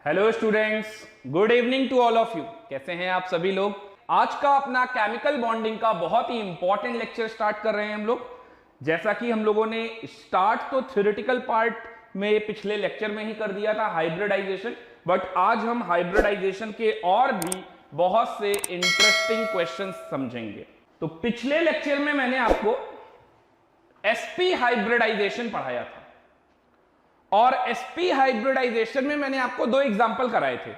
Hello students, good evening to all of you. कैसे हैं आप सभी लोग। आज का अपना केमिकल बॉन्डिंग का बहुत ही इंपॉर्टेंट लेक्चर स्टार्ट कर रहे हैं हम लोग। जैसा कि हम लोगों ने स्टार्ट तो थ्योरेटिकल पार्ट में पिछले लेक्चर में ही कर दिया था, हाइब्रिडाइजेशन, बट आज हम हाइब्रिडाइजेशन के और भी बहुत से इंटरेस्टिंग क्वेश्चंस समझेंगे। तो पिछले लेक्चर में मैंने आपको sp हाइब्रिडाइजेशन पढ़ाया था और sp हाइब्रिडाइजेशन में मैंने आपको दो एग्जांपल कराए थे।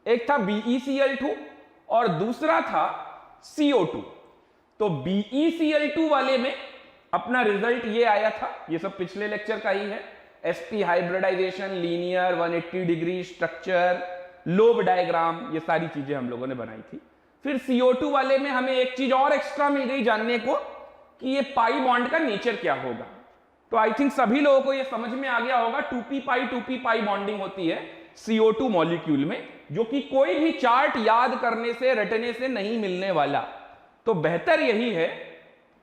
एक था BeCl2 और दूसरा था CO2। तो BeCl2 वाले में अपना रिजल्ट ये आया था, ये सब पिछले लेक्चर का ही है। sp hybridization, linear 180 degree structure, lobe diagram, ये सारी चीजें हम लोगों ने बनाई थी। फिर CO2 वाले में हमें एक चीज और एक्स्ट्रा मिल गई जानने को कि ये पाई बॉन्ड का नेचर क्या होगा। तो आई थिंक सभी लोगों को ये समझ में आ गया होगा, 2p पाई बॉन्डिंग होती है CO2 मॉलिक्यूल में, जो कि कोई भी चार्ट याद करने से रटने से नहीं मिलने वाला। तो बेहतर यही है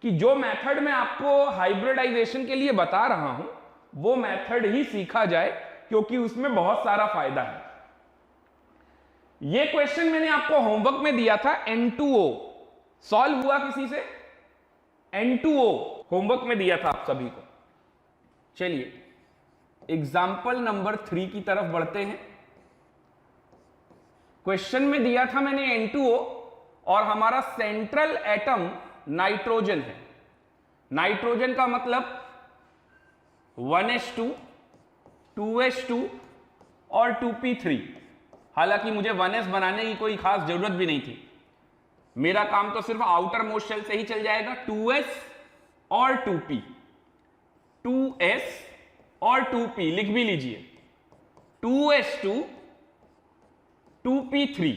कि जो मेथड मैं आपको हाइब्रिडाइजेशन के लिए बता रहा हूं वो मेथड ही सीखा जाए, क्योंकि उसमें बहुत सारा फायदा है। ये क्वेश्चन मैंने आपको होमवर्क में दिया था, N2O सॉल्व हुआ किसी से? N2O होमवर्क में दिया था आप सभी को। चलिए एग्जाम्पल नंबर 3 की तरफ बढ़ते हैं। क्वेश्चन में दिया था मैंने N2O और हमारा सेंट्रल एटम नाइट्रोजन है। नाइट्रोजन का मतलब 1s2, 2s2 और 2p3। हालांकि मुझे 1s बनाने की कोई खास जरूरत भी नहीं थी, मेरा काम तो सिर्फ आउटर मोस्ट शेल से ही चल जाएगा। 2s और 2p, 2s और 2p लिख भी लीजिए। 2s2, 2p3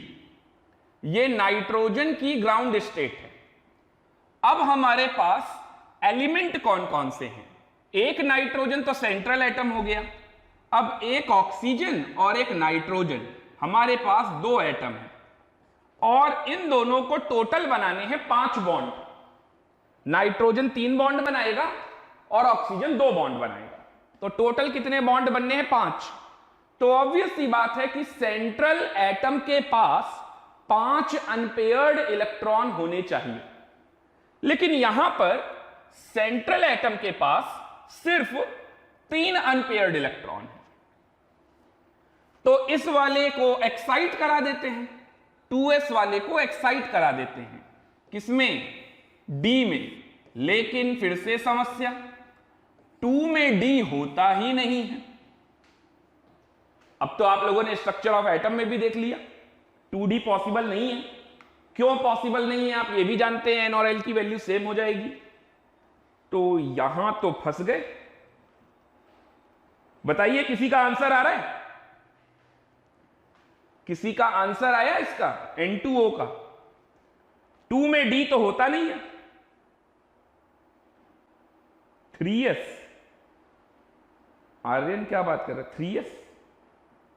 ये नाइट्रोजन की ग्राउंड स्टेट है। अब हमारे पास एलिमेंट कौन कौन से हैं? एक नाइट्रोजन तो सेंट्रल एटम हो गया, अब एक ऑक्सीजन और एक नाइट्रोजन, हमारे पास दो एटम है और इन दोनों को टोटल बनाने हैं 5 बॉन्ड। नाइट्रोजन 3 बॉन्ड बनाएगा और ऑक्सीजन 2 बॉन्ड बनाएगा, तो टोटल कितने बॉन्ड बनने हैं? 5। तो ऑब्वियस सी बात है कि सेंट्रल एटम के पास 5 अनपेयर्ड इलेक्ट्रॉन होने चाहिए, लेकिन यहां पर सेंट्रल एटम के पास सिर्फ 3 अनपेयर्ड इलेक्ट्रॉन है। तो इस वाले को एक्साइट करा देते हैं, 2s वाले को एक्साइट करा देते हैं। किसमें? D में। लेकिन फिर से समस्या, 2 में D होता ही नहीं है। अब तो आप लोगों ने स्ट्रक्चर ऑफ एटम में भी देख लिया, 2D पॉसिबल नहीं है। क्यों पॉसिबल नहीं है आप ये भी जानते हैं, N और L की वैल्यू सेम हो जाएगी। तो यहां तो फंस गए। बताइए किसी का आंसर आ रहा है? किसी का आंसर आया इसका? N2O का 2 में D तो होता नहीं है। 3s, आर्यन क्या बात कर रहे? 3s,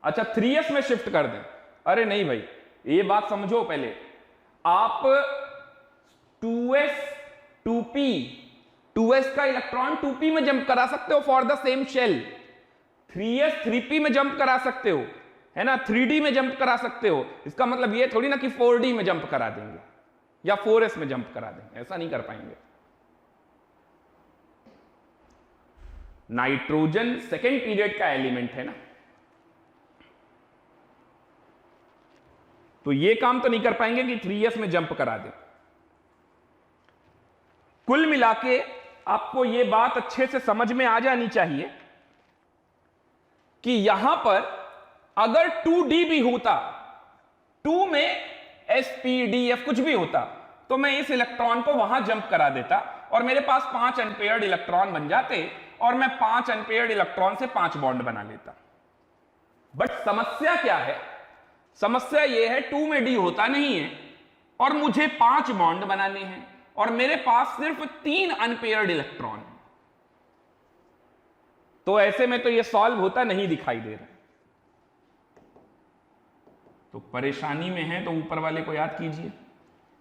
अच्छा 3s में शिफ्ट कर दें। अरे नहीं भाई, ये बात समझो पहले। आप 2s, 2p, 2s का इलेक्ट्रॉन 2p में जंप करा सकते हो for the same shell. 3s 3p में जंप करा सकते हो, है ना, 3D में जंप करा सकते हो। इसका मतलब ये थोड़ी ना कि 4D में जंप करा देंगे या 4s में जंप करा देंगे, ऐसा नहीं कर पाएंगे। नाइट्रोजन सेकेंड पीरियड का एलिमेंट है ना, तो ये काम तो नहीं कर पाएंगे कि 3s में जंप करा दे। कुल मिलाके आपको ये बात अच्छे से समझ में आ जानी चाहिए कि यहां पर अगर 2D भी होता, 2 में sp,d,f कुछ भी होता, तो मैं इस इलेक्ट्रॉन को वहां जंप करा देता और मेरे पास 5 अनपेयर्ड इलेक्ट्रॉन बन जाते और मैं 5 अनपेयर्ड इलेक्ट्रॉन से 5 बॉन्ड बना लेता। बट समस्या क्या है? समस्या यह है 2 में D होता नहीं है और मुझे 5 बॉन्ड बनाने हैं और मेरे पास सिर्फ 3 अनपेयर्ड इलेक्ट्रॉन। तो ऐसे में तो यह सॉल्व होता नहीं दिखाई दे रहा। तो परेशानी में है तो ऊपर वाले को याद कीजिए,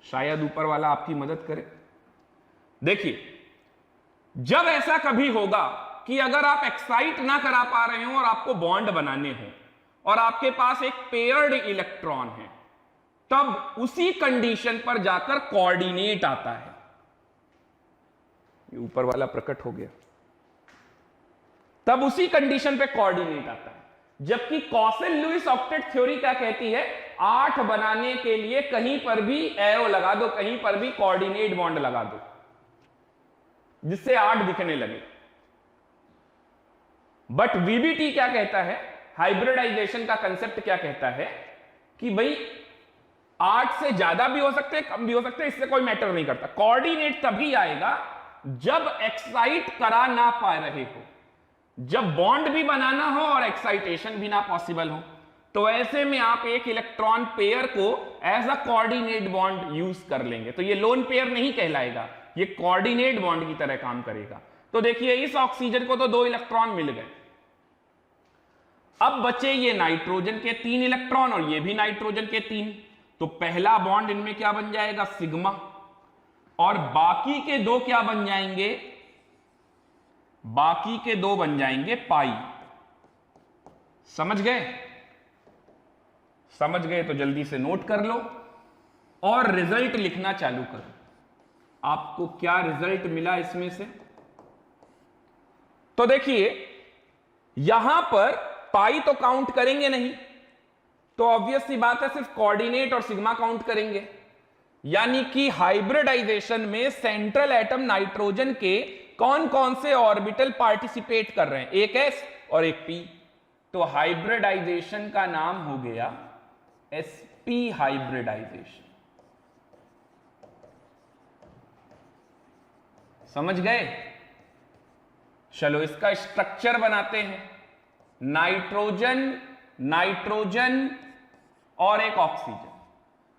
शायद ऊपर वाला आपकी मदद करे। देखिए जब ऐसा कभी होगा कि अगर आप एक्साइट ना करा पा रहे हो और आपको बॉन्ड बनाने हो और आपके पास एक पेयर्ड इलेक्ट्रॉन है, तब उसी कंडीशन पर जाकर कोऑर्डिनेट आता है। ये ऊपर वाला प्रकट हो गया। तब उसी कंडीशन पे कोऑर्डिनेट आता है। जबकि कॉसल-लुईस ऑक्टेट थ्योरी क्या कहती है, 8 बनाने के लिए कहीं पर भी एरो लगा दो, कहीं पर भी कोऑर्डिनेट बॉन्ड लगा दो, जिससे 8 दिखने लगे। बट वीबीटी क्या कहता है, हाइब्रिडाइजेशन का कंसेप्ट क्या कहता है कि भाई 8 से ज्यादा भी हो सकते हैं, कम भी हो सकते हैं, इससे कोई मैटर नहीं करता। कोऑर्डिनेट तभी आएगा जब एक्साइट करा ना पा रहे हो, जब बॉन्ड भी बनाना हो और एक्साइटेशन भी ना पॉसिबल हो। तो ऐसे में आप एक इलेक्ट्रॉन पेयर को as a coordinate bond use कर लेंगे। तो ये लोन पेयर नहीं कहलाएगा, ये कोऑर्डिनेट बॉन्ड की तरह काम करेगा। तो देखिए इस ऑक्सीजन को तो 2 इलेक्ट्रॉन मिल गए, अब बचे ये नाइट्रोजन के 3 इलेक्ट्रॉन और ये भी नाइट्रोजन के 3। तो पहला बॉन्ड इनमें क्या बन जाएगा, सिग्मा, और बाकी के 2 क्या बन जाएंगे, बाकी के 2 बन जाएंगे पाई। समझ गए? समझ गए तो जल्दी से नोट कर लो और रिजल्ट लिखना चालू करो। आपको क्या रिजल्ट मिला इसमें से? तो देखिए यहां पर पाई तो काउंट करेंगे नहीं, तो ऑब्वियस सी बात है सिर्फ कोऑर्डिनेट और सिग्मा काउंट करेंगे। यानी कि हाइब्रिडाइजेशन में सेंट्रल एटम नाइट्रोजन के कौन कौन से ऑर्बिटल पार्टिसिपेट कर रहे हैं, एक एस और एक पी। तो हाइब्रिडाइजेशन का नाम हो गया sp हाइब्रिडाइजेशन। समझ गए? चलो इसका स्ट्रक्चर बनाते हैं। नाइट्रोजन, नाइट्रोजन और एक ऑक्सीजन।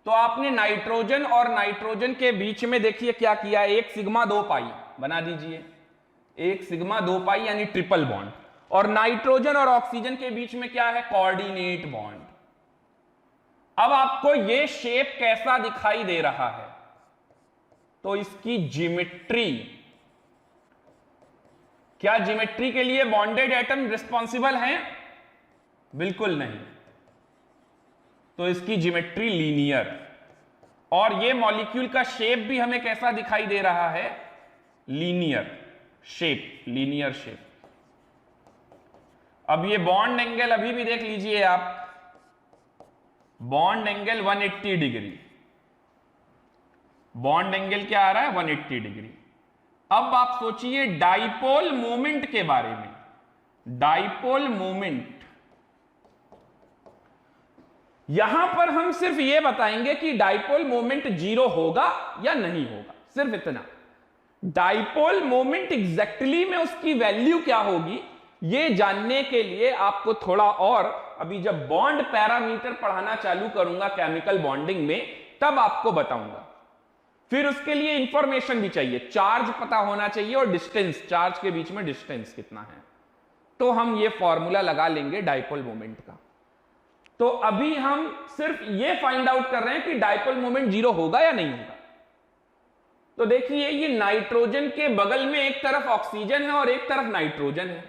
तो आपने नाइट्रोजन और नाइट्रोजन के बीच में देखिए क्या किया, एक सिग्मा 2 पाई बना दीजिए, एक सिग्मा 2 पाई यानी ट्रिपल बॉन्ड। और नाइट्रोजन और ऑक्सीजन के बीच में क्या है, कोऑर्डिनेट बॉन्ड। अब आपको यह शेप कैसा दिखाई दे रहा है, तो इसकी ज्योमेट्री, क्या ज्योमेट्री के लिए बॉन्डेड एटम रिस्पॉन्सिबल हैं? बिल्कुल नहीं। तो इसकी ज्योमेट्री लीनियर, और ये मॉलिक्यूल का शेप भी हमें कैसा दिखाई दे रहा है, लीनियर शेप, लीनियर शेप। अब ये बॉन्ड एंगल अभी भी देख लीजिए आप, bond angle 180 degree, bond angle क्या आ रहा है, 180 डिग्री। अब आप सोचिए डाइपोल मोमेंट के बारे में। डाइपोल मोमेंट, यहां पर हम सिर्फ यह बताएंगे कि डाइपोल मोमेंट 0 होगा या नहीं होगा, सिर्फ इतना। डाइपोल मोमेंट एग्जैक्टली में उसकी वैल्यू क्या होगी, यह जानने के लिए आपको थोड़ा और, अभी जब बॉन्ड पैरामीटर पढ़ाना चालू करूंगा केमिकल बॉन्डिंग में, तब आपको बताऊंगा। फिर उसके लिए इंफॉर्मेशन भी चाहिए, चार्ज पता होना चाहिए और डिस्टेंस, चार्ज के बीच में डिस्टेंस कितना है। तो हम ये फॉर्मूला लगा लेंगे डाइपोल मोमेंट का। तो अभी हम सिर्फ ये फाइंड आउट कर रहे हैं कि डाइपोल मोमेंट 0 होगा या नहीं होगा। तो देखिए ये नाइट्रोजन के बगल में एक तरफ ऑक्सीजन है और एक तरफ नाइट्रोजन है।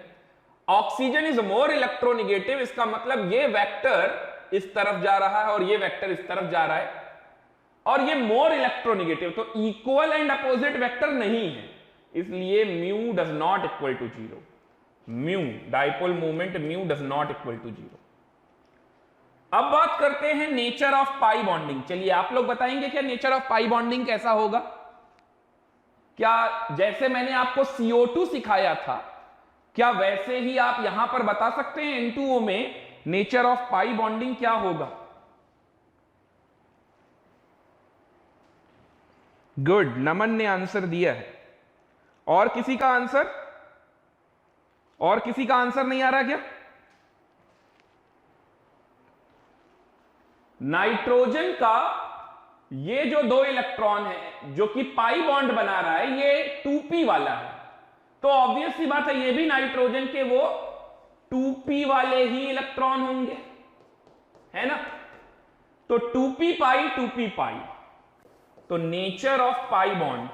ऑक्सीजन इज मोर इलेक्ट्रोनिगेटिव, इसका मतलब ये वेक्टर इस तरफ जा रहा है और ये वेक्टर इस तरफ जा रहा है, और ये मोर इलेक्ट्रोनिगेटिव, तो इक्वल एंड अपोजिट वेक्टर नहीं है, इसलिए mu does not equal to 0। Mu, dipole moment mu does not equal to 0। अब बात करते हैं नेचर ऑफ पाई बॉन्डिंग। चलिए आप लोग बताएंगे क्या नेचर ऑफ पाई बॉन्डिंग कैसा होगा? क्या जैसे मैंने आपको CO2 सिखाया था, क्या वैसे ही आप यहां पर बता सकते हैं N2O में नेचर ऑफ पाई बॉन्डिंग क्या होगा? गुड, नमन ने आंसर दिया है। और किसी का आंसर, और किसी का आंसर नहीं आ रहा क्या? नाइट्रोजन का ये जो 2 इलेक्ट्रॉन है जो कि पाई बॉन्ड बना रहा है, ये 2p वाला है, तो ऑब्वियस सी बात है ये भी नाइट्रोजन के वो 2p वाले ही इलेक्ट्रॉन होंगे, है ना। तो 2p पाई 2p पाई, तो nature of pi bond,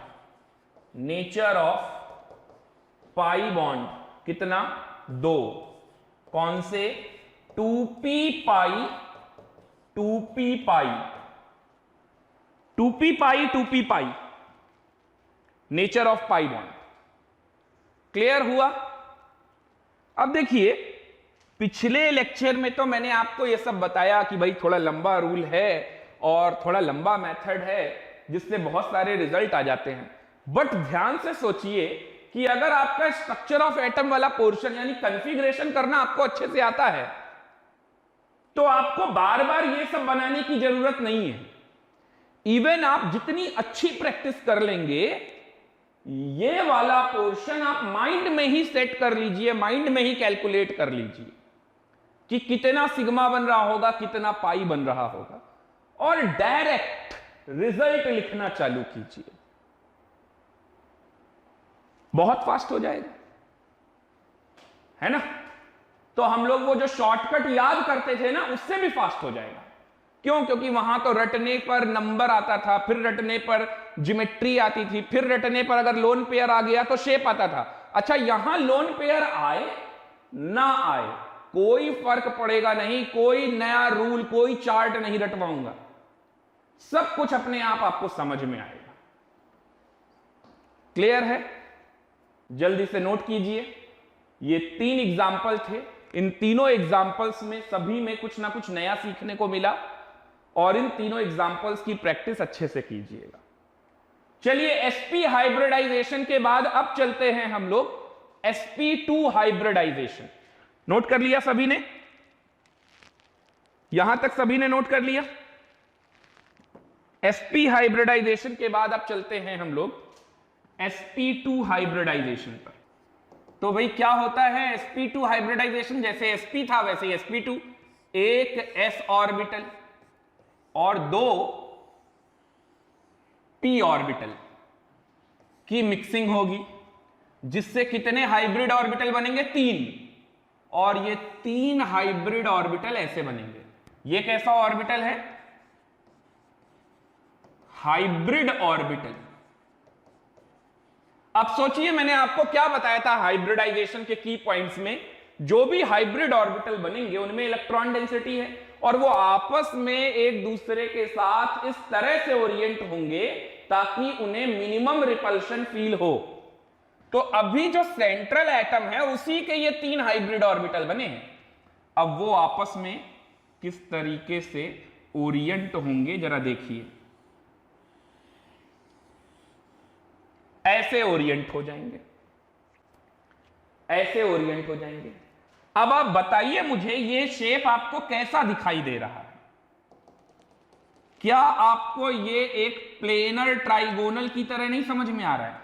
nature of pi bond कितना 2, कौन से 2p pi 2p pi 2p pi 2p pi, nature of pi bond. Clear हुआ? अब देखिए पिछले लेक्चर में तो मैंने आपको यह सब बताया कि भाई थोड़ा लंबा रूल है और थोड़ा लंबा मेथड है जिससे बहुत सारे रिजल्ट आ जाते हैं, बट ध्यान से सोचिए कि अगर आपका स्ट्रक्चर ऑफ एटम वाला पोर्शन यानी कॉन्फ़िगरेशन करना आपको अच्छे से आता है तो आपको बार बार ये सब बनाने की जरूरत नहीं है। इवन आप जितनी अच्छी प्रैक्टिस कर लेंगे, ये वाला पोर्शन आप माइंड में ही सेट कर लीजिए, माइंड में ही कैलकुलेट कर लीजिए कि कितना सिग्मा बन रहा होगा, कितना पाई बन रहा होगा, और डायरेक्ट रिजल्ट लिखना चालू कीजिए। बहुत फास्ट हो जाएगा, है ना? तो हम लोग वो जो शॉर्टकट याद करते थे ना, उससे भी फास्ट हो जाएगा। क्यों? क्योंकि वहां तो रटने पर नंबर आता था, फिर रटने पर ज्योमेट्री आती थी, फिर रटने पर अगर लोन पेयर आ गया तो शेप आता था। अच्छा, यहां लोन पेयर आए ना आए कोई फर्क पड़ेगा नहीं, कोई नया रूल, कोई चार्ट नहीं रटवाऊंगा, सब कुछ अपने आप आपको समझ में आएगा। क्लियर है? जल्दी से नोट कीजिए। ये 3 एग्जाम्पल थे, इन तीनों एग्जाम्पल्स में सभी में कुछ ना कुछ नया सीखने को मिला और इन तीनों एग्जाम्पल्स की प्रैक्टिस अच्छे से कीजिएगा। चलिए sp हाइब्रिडाइजेशन के बाद अब चलते हैं हम लोग sp2 हाइब्रिडाइजेशन। नोट कर लिया सभी ने? यहां तक सभी ने नोट कर लिया? sp हाइब्रिडाइजेशन के बाद अब चलते हैं हम लोग sp2 हाइब्रिडाइजेशन पर। तो भाई क्या होता है sp2 हाइब्रिडाइजेशन? जैसे sp था वैसे ही sp2, एक s ऑर्बिटल और 2 p ऑर्बिटल की मिक्सिंग होगी, जिससे कितने हाइब्रिड ऑर्बिटल बनेंगे? 3। और ये 3 हाइब्रिड ऑर्बिटल ऐसे बनेंगे। ये कैसा ऑर्बिटल है? Hybrid orbital. अब सोचिए मैंने आपको क्या बताया था हाइब्रिडाइजेशन के की पॉइंट्स में, जो भी हाइब्रिड ऑर्बिटल बनेंगे उनमें इलेक्ट्रॉन डेंसिटी है और वो आपस में एक दूसरे के साथ इस तरह से ओरिएंट होंगे ताकि उन्हें मिनिमम रिपल्शन फील हो। तो अभी जो सेंट्रल एटम है उसी के ये 3 हाइब्रिड ऑर्बिटल बने हैं। अब वो आपस में किस तरीके से ओरिएंट होंगे जरा देखिए। ऐसे ओरिएंट हो जाएंगे, ऐसे ओरिएंट हो जाएंगे। अब आप बताइए मुझे ये शेप आपको कैसा दिखाई दे रहा है? क्या आपको ये एक प्लेनर ट्राइगोनल की तरह नहीं समझ में आ रहा है?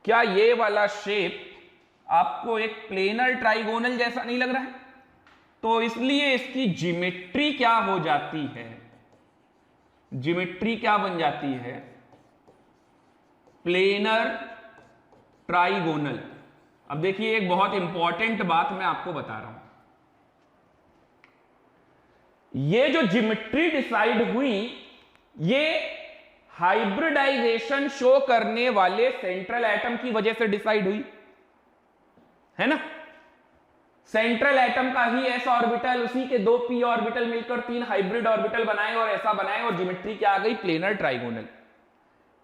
क्या ये वाला शेप आपको एक प्लेनर ट्राइगोनल जैसा नहीं लग रहा है? तो इसलिए इसकी ज्योमेट्री क्या हो जाती है? ज्योमेट्री क्या बन जाती है? Planar trigonal. अब देखिए एक बहुत इंपॉर्टेंट बात मैं आपको बता रहा हूं। ये जो ज्योमेट्री डिसाइड हुई, ये हाइब्रिडाइजेशन शो करने वाले सेंट्रल एटम की वजह से डिसाइड हुई, है ना? सेंट्रल एटम का ही s ऑर्बिटल, उसी के 2 p ऑर्बिटल मिलकर 3 हाइब्रिड ऑर्बिटल बनाए और ऐसा बनाए और ज्योमेट्री क्या आ गई? Planar trigonal.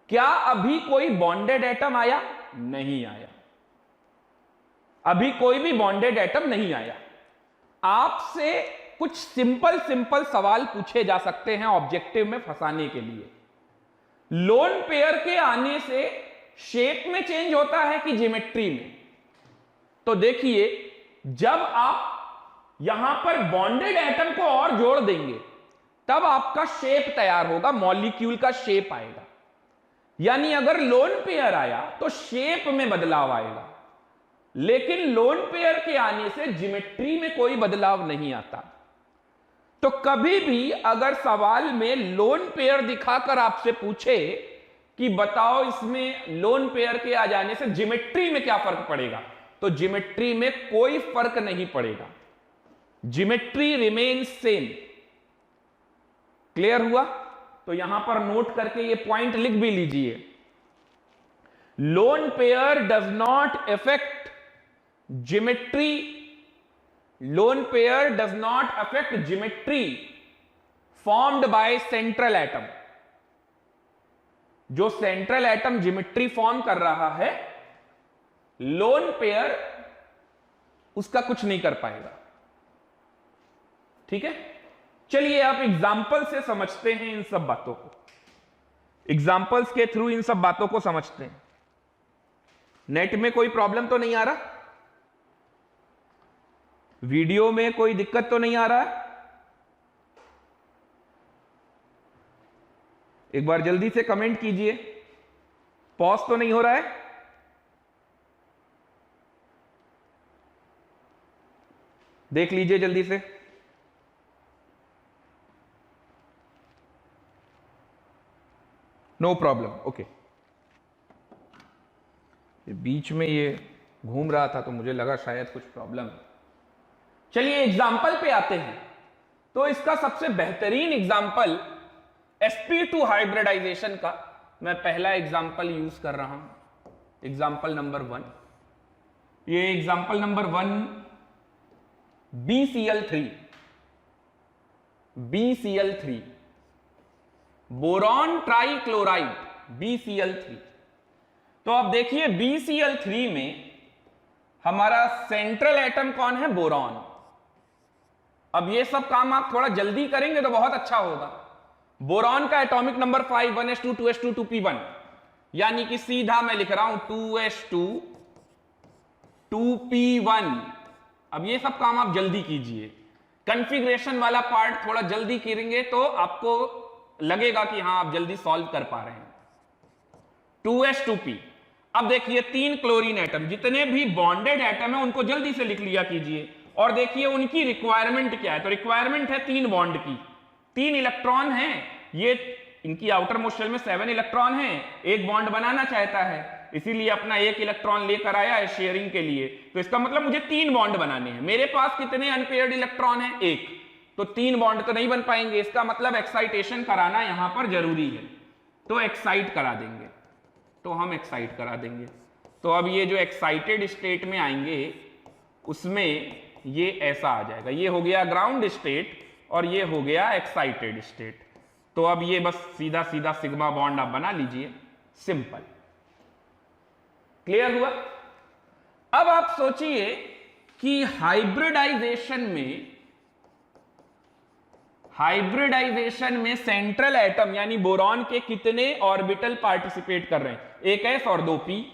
क्या अभी कोई बॉन्डेड एटम आया? नहीं आया। अभी कोई भी बॉन्डेड एटम नहीं आया। आपसे कुछ सिंपल सवाल पूछे जा सकते हैं ऑब्जेक्टिव में फंसाने के लिए। लोन पेयर के आने से शेप में चेंज होता है कि ज्योमेट्री में? तो देखिए जब आप यहां पर बॉन्डेड एटम को और जोड़ देंगे तब आपका शेप तैयार होगा, मॉलिक्यूल का शेप आएगा। यानी अगर लोन पेयर आया तो शेप में बदलाव आएगा, लेकिन लोन पेयर के आने से ज्योमेट्री में कोई बदलाव नहीं आता। तो कभी भी अगर सवाल में लोन पेयर दिखाकर आपसे पूछे कि बताओ इसमें लोन पेयर के आ जाने से ज्योमेट्री में क्या फर्क पड़ेगा, तो ज्योमेट्री में कोई फर्क नहीं पड़ेगा, ज्योमेट्री रिमेन्स सेम। क्लियर हुआ? तो यहां पर नोट करके ये पॉइंट लिख भी लीजिए। Lone pair does not affect geometry, lone pair does not affect geometry formed by central atom. जो सेंट्रल एटम ज्योमेट्री फॉर्म कर रहा है, लोन पेयर उसका कुछ नहीं कर पाएगा। ठीक है, चलिए आप एग्जाम्पल से समझते हैं इन सब बातों को, एग्जाम्पल्स के थ्रू इन सब बातों को समझते हैं। नेट में कोई प्रॉब्लम तो नहीं आ रहा, वीडियो में कोई दिक्कत तो नहीं आ रहा है? एक बार जल्दी से कमेंट कीजिए, पॉज तो नहीं हो रहा है? देख लीजिए जल्दी से। No problem, okay. बीच में ये घूम रहा था तो मुझे लगा शायद कुछ प्रॉब्लम है। चलिए एग्जाम्पल पे आते हैं। तो इसका सबसे बेहतरीन एग्जाम्पल sp2 हाइब्रिडाइजेशन का मैं पहला एग्जाम्पल यूज कर रहा हूं, एग्जाम्पल नंबर 1। ये example number 1 BCl3 boron trichloride BCl3। तो अब देखिए BCl3 में हमारा सेंट्रल एटम कौन है? बोरॉन। अब ये सब काम आप थोड़ा जल्दी करेंगे तो बहुत अच्छा होगा। बोरॉन का atomic number 5 1s2 2s2 2p1, यानी कि सीधा मैं लिख रहा हूं 2s2 2p1। अब ये सब काम आप जल्दी कीजिए, कॉन्फ़िगरेशन वाला पार्ट थोड़ा जल्दी करेंगे तो आपको लगेगा कि हां आप जल्दी सॉल्व कर पा रहे हैं। 2s2p। अब देखिए 3 क्लोरीन एटम, जितने भी बॉन्डेड एटम है उनको जल्दी से लिख लिया कीजिए और देखिए उनकी रिक्वायरमेंट क्या है। तो रिक्वायरमेंट है 3 बॉन्ड की, 3 इलेक्ट्रॉन हैं, ये इनकी आउटर मोस्ट शेल में 7 इलेक्ट्रॉन हैं, एक बॉन्ड बनाना चाहता है इसीलिए अपना 1 इलेक्ट्रॉन लेकर आया है शेयरिंग के लिए। तो इसका मतलब मुझे 3 बॉन्ड बनाने हैं। मेरे पास कितने अनपेयर्ड इलेक्ट्रॉन हैं? 1, तो 3 बॉन्ड तो नहीं बन पाएंगे। इसका मतलब एक्साइटेशन कराना यहां पर जरूरी है, तो एक्साइट करा देंगे, तो हम एक्साइट करा देंगे। तो अब ये जो एक्साइटेड स्टेट में आएंगे उसमें ये ऐसा आ जाएगा, ये हो गया ग्राउंड स्टेट और ये हो गया एक्साइटेड स्टेट। तो अब ये बस सीधा सीधा सिग्मा बॉन्ड आप बना लीजिए, सिंपल। क्लियर हुआ? अब आप सोचिए कि हाइब्रिडाइजेशन में सेंट्रल एटम यानी बोरॉन के कितने ऑर्बिटल पार्टिसिपेट कर रहे हैं? 1s और 2p।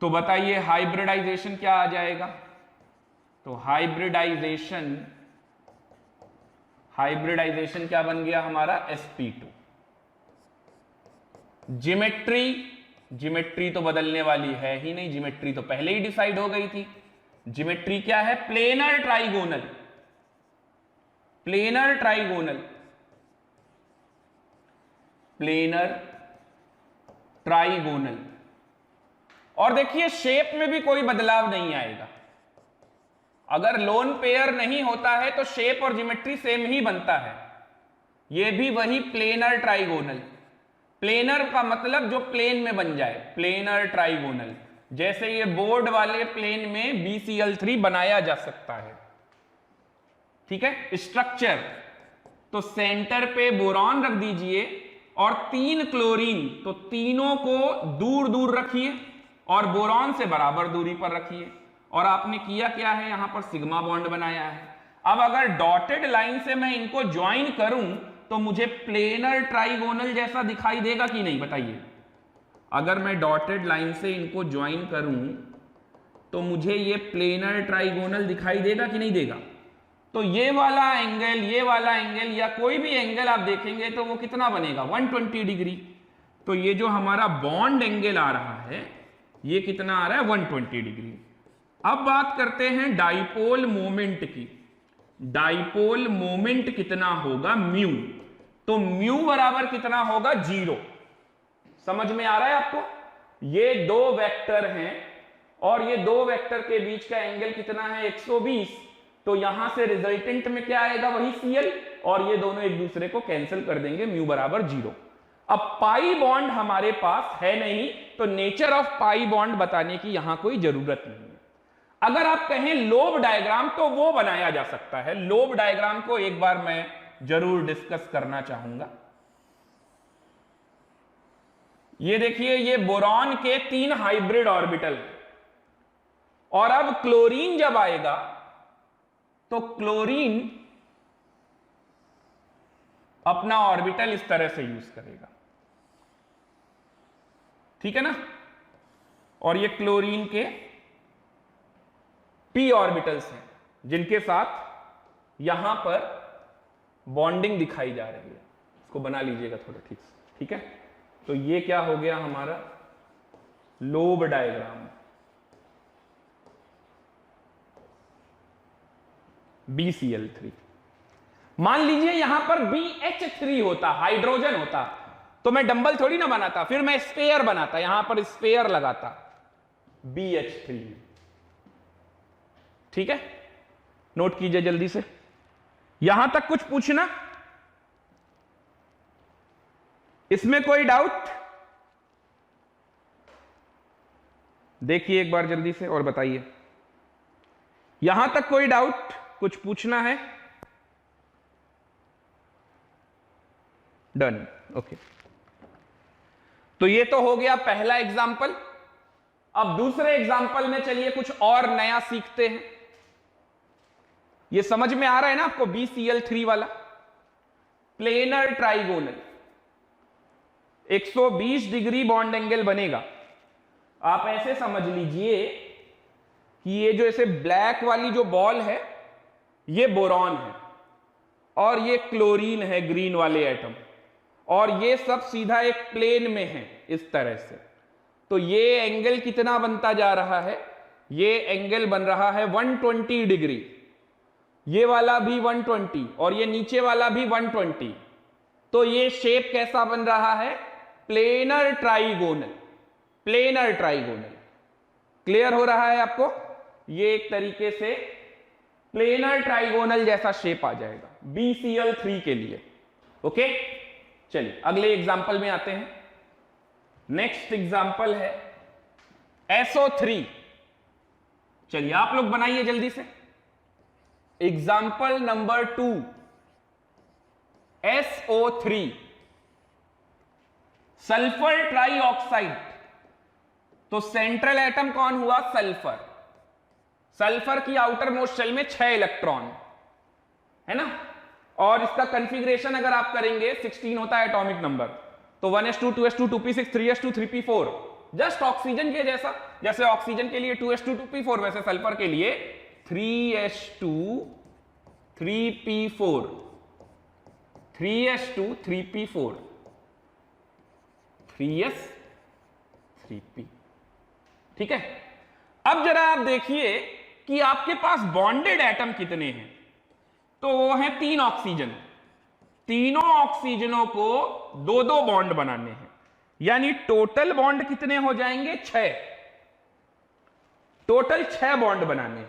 तो बताइए हाइब्रिडाइजेशन क्या आ जाएगा? तो हाइब्रिडाइजेशन क्या बन गया हमारा? sp2। ज्योमेट्री तो बदलने वाली है ही नहीं, ज्योमेट्री तो पहले ही डिसाइड हो गई थी। ज्योमेट्री क्या है? Planar trigonal, planar trigonal, planar trigonal. और देखिए शेप में भी कोई बदलाव नहीं आएगा। अगर लोन पेयर नहीं होता है तो शेप और ज्योमेट्री सेम ही बनता है। यह भी वही प्लेनर ट्राइगोनल, प्लेनर का मतलब जो प्लेन में बन जाए, प्लेनर ट्राइगोनल। जैसे ये बोर्ड वाले प्लेन में BCl3 बनाया जा सकता है। ठीक है, स्ट्रक्चर तो सेंटर पे बोरॉन रख दीजिए और 3 क्लोरीन, तो तीनों को दूर दूर रखिए और बोरॉन से बराबर दूरी पर रखिए। और आपने किया क्या है? यहां पर सिग्मा बॉन्ड बनाया है। अब अगर डॉटेड लाइन से मैं इनको ज्वाइन करूं तो मुझे प्लेनर ट्राइगोनल जैसा दिखाई देगा कि नहीं? बताइए। अगर मैं डॉटेड लाइन से इनको ज्वाइन करूं तो मुझे ये प्लेनर ट्राइगोनल दिखाई देगा कि नहीं देगा? तो ये वाला एंगल या कोई भी एंगल आप देखेंगे तो वो कितना बनेगा? 120 डिग्री। तो ये जो हमारा बॉन्ड एंगल आ रहा है ये कितना आ रहा है? 120 डिग्री। अब बात करते हैं डाइपोल मोमेंट की। डाइपोल मोमेंट कितना होगा? म्यू। तो म्यू बराबर कितना होगा? 0। समझ में आ रहा है आपको? ये 2 वेक्टर हैं और ये 2 वेक्टर के बीच का एंगल कितना है? 120। तो यहां से रिजल्टेंट में क्या आएगा? वही Cl, और ये दोनों एक दूसरे को कैंसिल कर देंगे, म्यू बराबर 0। अब पाई बॉन्ड हमारे पास है नहीं, तो नेचर ऑफ पाई बॉन्ड बताने की यहां कोई जरूरत नहीं है। अगर आप कहें लोब डायग्राम, तो वो बनाया जा सकता है। लोब डायग्राम को एक बार मैं जरूर डिस्कस करना चाहूंगा। ये देखिए, ये बोरॉन के 3 हाइब्रिड ऑर्बिटल, और अब क्लोरीन जब आएगा तो क्लोरीन अपना ऑर्बिटल इस तरह से यूज करेगा, ठीक है ना। और ये क्लोरीन के p ऑर्बिटल्स हैं, जिनके साथ यहां पर बॉन्डिंग दिखाई जा रही है। इसको बना लीजिएगा थोड़ा ठीक से, ठीक है। तो ये क्या हो गया हमारा लोब डायग्राम, BCl3। मान लीजिए यहां पर BH3 होता, हाइड्रोजन होता, तो मैं डंबल थोड़ी ना बनाता, फिर मैं स्फेयर बनाता, यहां पर स्फेयर लगाता BH3, ठीक है। नोट कीजिए जल्दी से, यहां तक कुछ पूछना, इसमें कोई डाउट? देखिए एक बार जल्दी से और बताइए, यहां तक कोई डाउट, कुछ पूछना है? Done, okay. तो ये तो हो गया पहला एग्जाम्पल। अब दूसरे एग्जाम्पल में चलिए कुछ और नया सीखते हैं। ये समझ में आ रहा है ना आपको, BCl3 वाला planar trigonal, 120 degree bond angle बनेगा। आप ऐसे समझ लीजिए कि ये जो ऐसे ब्लैक वाली जो बॉल है, ये बोरॉन है, और ये क्लोरीन है, ग्रीन वाले एटम, और ये सब सीधा एक प्लेन में है इस तरह से। तो ये एंगल कितना बनता जा रहा है? ये एंगल बन रहा है 120 डिग्री, ये वाला भी 120, और ये नीचे वाला भी 120। तो ये शेप कैसा बन रहा है? Planar trigonal, planar trigonal. Clear हो रहा है आपको? ये एक तरीके से प्लेनर ट्राइगोनल जैसा शेप आ जाएगा BCl3 के लिए। ओके, चलिए अगले एग्जाम्पल में आते हैं। नेक्स्ट एग्जाम्पल है SO3। चलिए आप लोग बनाइए जल्दी से। Example number 2, SO3, sulphur trioxide. तो सेंट्रल एटम कौन हुआ? सल्फर। सल्फर की आउटर मोस्ट शेल में 6 इलेक्ट्रॉन है ना, और इसका कॉन्फ़िगरेशन अगर आप करेंगे 16 होता है एटॉमिक नंबर। तो 1s2 2s2 2p6 3s2 3p4, just oxygen के जैसा। जैसे ऑक्सीजन के लिए 2s2 2p4, वैसे सल्फर के लिए 3s2 3p4, 3s2 3p4, 3s 3p, ठीक है। अब जरा आप देखिए कि आपके पास बॉन्डेड एटम कितने हैं। तो वो है 3 ऑक्सीजन। तीनों ऑक्सीजनों को 2-2 बॉन्ड बनाने हैं, यानी टोटल बॉन्ड कितने हो जाएंगे? 6। टोटल 6 बॉन्ड बनाने।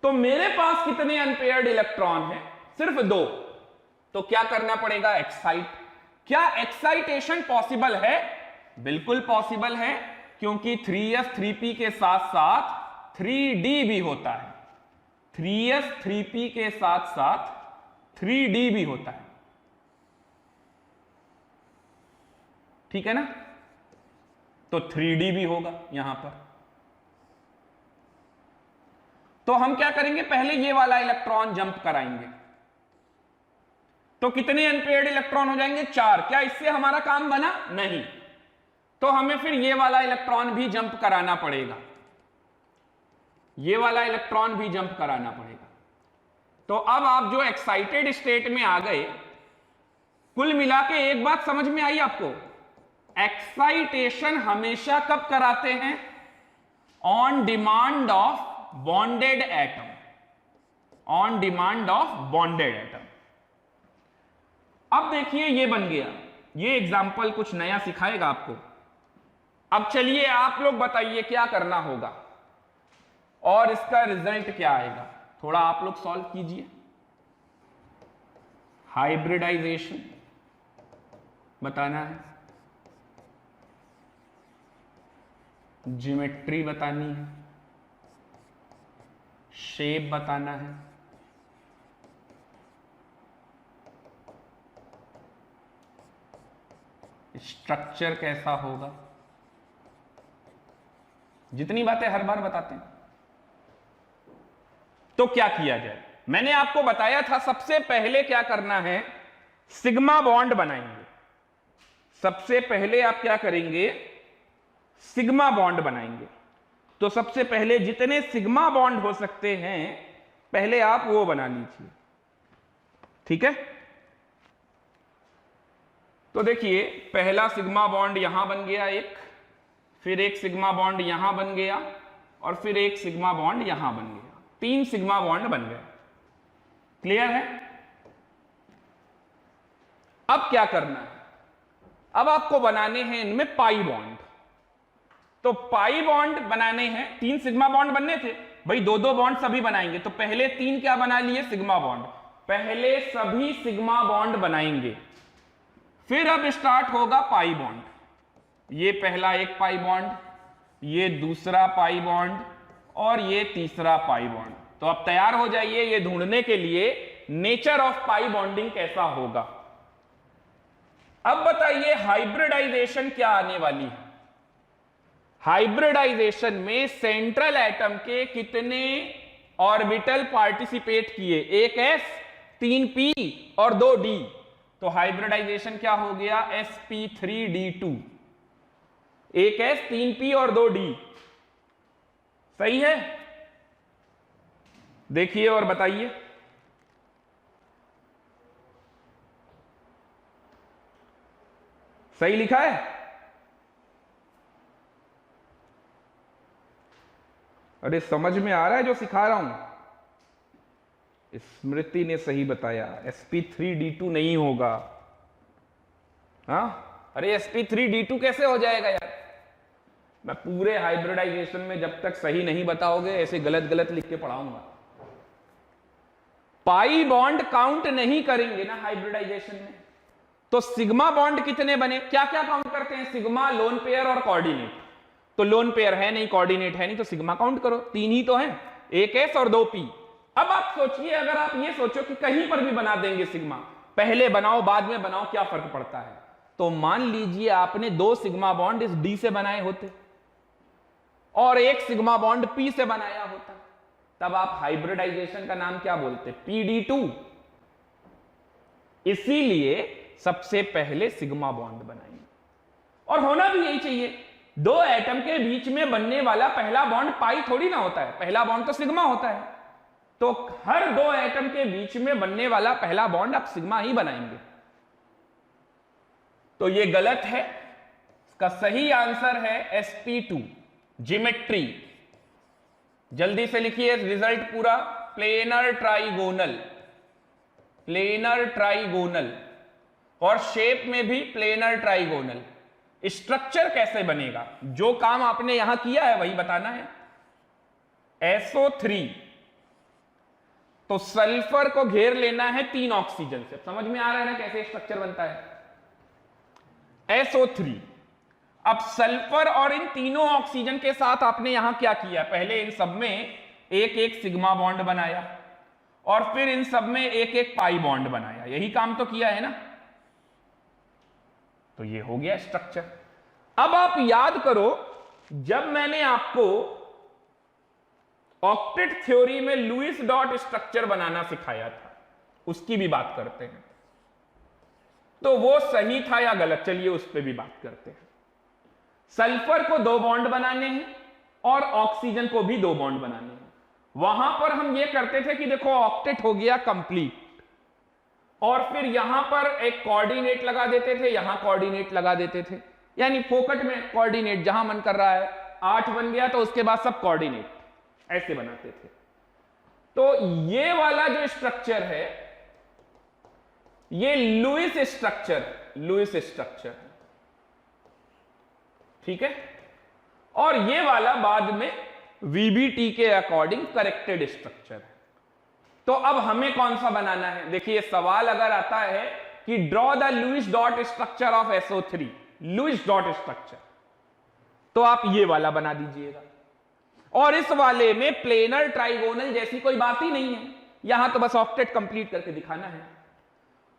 तो मेरे पास कितने अनपेयर्ड इलेक्ट्रॉन हैं? सिर्फ 2। तो क्या करना पड़ेगा? एक्साइट। क्या एक्साइटेशन पॉसिबल है? बिल्कुल पॉसिबल है, क्योंकि 3s 3p के साथ साथ 3d भी होता है। 3s 3p के साथ साथ 3d भी होता है, ठीक है ना। तो 3d भी होगा यहां पर। तो हम क्या करेंगे? पहले ये वाला इलेक्ट्रॉन जंप कराएंगे। तो कितने अनपेयर्ड इलेक्ट्रॉन हो जाएंगे? 4। क्या इससे हमारा काम बना? नहीं। तो हमें फिर ये वाला इलेक्ट्रॉन भी जंप कराना पड़ेगा, ये वाला इलेक्ट्रॉन भी जंप कराना पड़ेगा। तो अब आप जो एक्साइटेड स्टेट में आ गए, कुल मिला के एक बात समझ में आई आपको, एक्साइटेशन हमेशा कब कराते हैं? On demand of bonded atom, on demand of bonded atom. अब देखिए ये बन गया, ये एग्जाम्पल कुछ नया सिखाएगा आपको। अब चलिए आप लोग बताइए क्या करना होगा और इसका रिजल्ट क्या आएगा। थोड़ा आप लोग सॉल्व कीजिए। हाइब्रिडाइजेशन, बताना है, ज्योमेट्री बतानी है, शेप बताना है, स्ट्रक्चर कैसा होगा। जितनी बातें हर बार बताते हैं। तो क्या किया जाए, मैंने आपको बताया था सबसे पहले क्या करना है, सिग्मा बॉन्ड बनाएंगे। सबसे पहले आप क्या करेंगे, सिग्मा बॉन्ड बनाएंगे। तो सबसे पहले जितने सिग्मा बॉन्ड हो सकते हैं पहले आप वो बना लीजिए, ठीक है। तो देखिए पहला सिग्मा बॉन्ड यहां बन गया एक, फिर एक सिग्मा बॉन्ड यहां बन गया, और फिर एक सिग्मा बॉन्ड यहां बन गया। 3 सिग्मा बॉन्ड बन गए। क्लियर है। अब क्या करना है, अब आपको बनाने हैं इनमें पाई बॉन्ड। तो पाई बॉन्ड बनाने हैं, 3 सिग्मा बॉन्ड बनने थे भाई, 2-2 बॉन्ड सभी बनाएंगे। तो पहले 3 क्या बना लिए, सिग्मा बॉन्ड। पहले सभी सिग्मा बॉन्ड बनाएंगे, फिर अब स्टार्ट होगा पाई बॉन्ड। ये पहला एक पाई बॉन्ड, ये दूसरा पाई बॉन्ड, और ये तीसरा पाई बॉन्ड। तो अब तैयार हो जाइए ये ढूंढने के लिए नेचर ऑफ पाई बॉन्डिंग कैसा होगा। अब बताइए हाइब्रिडाइजेशन क्या आने वाली है। हाइब्रिडाइजेशन में सेंट्रल एटम के कितने ऑर्बिटल पार्टिसिपेट किए, एक s, 3 p और 2 d। तो हाइब्रिडाइजेशन क्या हो गया, sp3d2। एक s, 3 p और 2 d। सही है। देखिए और बताइए। सही लिखा है। अरे समझ में आ रहा है जो सिखा रहा हूं। स्मृति ने सही बताया, sp3d2 नहीं होगा। हाँ, अरे sp3d2 कैसे हो जाएगा यार। मैं पूरे हाइब्रिडाइजेशन में जब तक सही नहीं बताओगे ऐसे गलत गलत लिख के पढ़ाऊंगा। पाई बॉन्ड काउंट नहीं करेंगे ना हाइब्रिडाइजेशन में। तो सिग्मा बॉन्ड कितने बने, क्या क्या काउंट करते हैं, सिग्मा, लोन पेयर और कोऑर्डिनेट। तो लोन पेयर है नहीं, कोऑर्डिनेट है नहीं, तो सिग्मा काउंट करो, 3 ही तो है, एक s और 2 p। अब आप सोचिए, अगर आप ये सोचो कि कहीं पर भी बना देंगे सिग्मा, पहले बनाओ बाद में बनाओ, क्या फर्क पड़ता है। तो मान लीजिए आपने 2 सिग्मा बॉन्ड इस d से बनाए होते और एक सिग्मा बॉन्ड p से बनाया होता, तब आप हाइब्रिडाइजेशन का नाम क्या बोलते, pd2। इसीलिए सबसे पहले सिग्मा बॉन्ड बनाएंगे, और होना भी यही चाहिए। 2 एटम के बीच में बनने वाला पहला बॉन्ड पाई थोड़ी ना होता है, पहला बॉन्ड तो सिग्मा होता है। तो हर 2 एटम के बीच में बनने वाला पहला बॉन्ड आप सिग्मा ही बनाएंगे। तो ये गलत है, इसका सही आंसर है sp2, ज्योमेट्री। जल्दी से लिखिए रिजल्ट पूरा, प्लेनर ट्राइगोनल, प्लेनर ट्राइगोनल, और शेप में भी प्लेनर ट्राइगोनल। स्ट्रक्चर कैसे बनेगा, जो काम आपने यहां किया है वही बताना है। SO3, तो सल्फर को घेर लेना है 3 ऑक्सीजन से। समझ में आ रहा है ना कैसे स्ट्रक्चर बनता है, SO3। अब सल्फर और इन तीनों ऑक्सीजन के साथ आपने यहां क्या किया, पहले इन सब में एक एक सिग्मा बॉन्ड बनाया, और फिर इन सब में एक एक पाई बॉन्ड बनाया। यही काम तो किया है ना। तो ये हो गया स्ट्रक्चर। अब आप याद करो, जब मैंने आपको ऑक्टेट थ्योरी में लुईस डॉट स्ट्रक्चर बनाना सिखाया था, उसकी भी बात करते हैं। तो वो सही था या गलत, चलिए उस पर भी बात करते हैं। सल्फर को 2 बॉन्ड बनाने हैं और ऑक्सीजन को भी 2 बॉन्ड बनाने हैं। वहां पर हम ये करते थे कि देखो ऑक्टेट हो गया कंप्लीट, और फिर यहां पर एक कोऑर्डिनेट लगा देते थे, यहां कोऑर्डिनेट लगा देते थे, यानी फोकट में कोऑर्डिनेट, जहां मन कर रहा है 8 बन गया तो उसके बाद सब कोऑर्डिनेट, ऐसे बनाते थे। तो ये वाला जो स्ट्रक्चर है ये लुईस स्ट्रक्चर, लुईस स्ट्रक्चर, ठीक है। और ये वाला बाद में VBT के अकॉर्डिंग करेक्टेड स्ट्रक्चर है। तो अब हमें कौन सा बनाना है, देखिए सवाल अगर आता है कि draw the Lewis dot structure of SO3, Lewis dot structure, तो आप ये वाला बना दीजिएगा। और इस वाले में प्लेनर ट्राइगोनल जैसी कोई बात ही नहीं है, यहां तो बस ऑक्टेट कंप्लीट करके दिखाना है।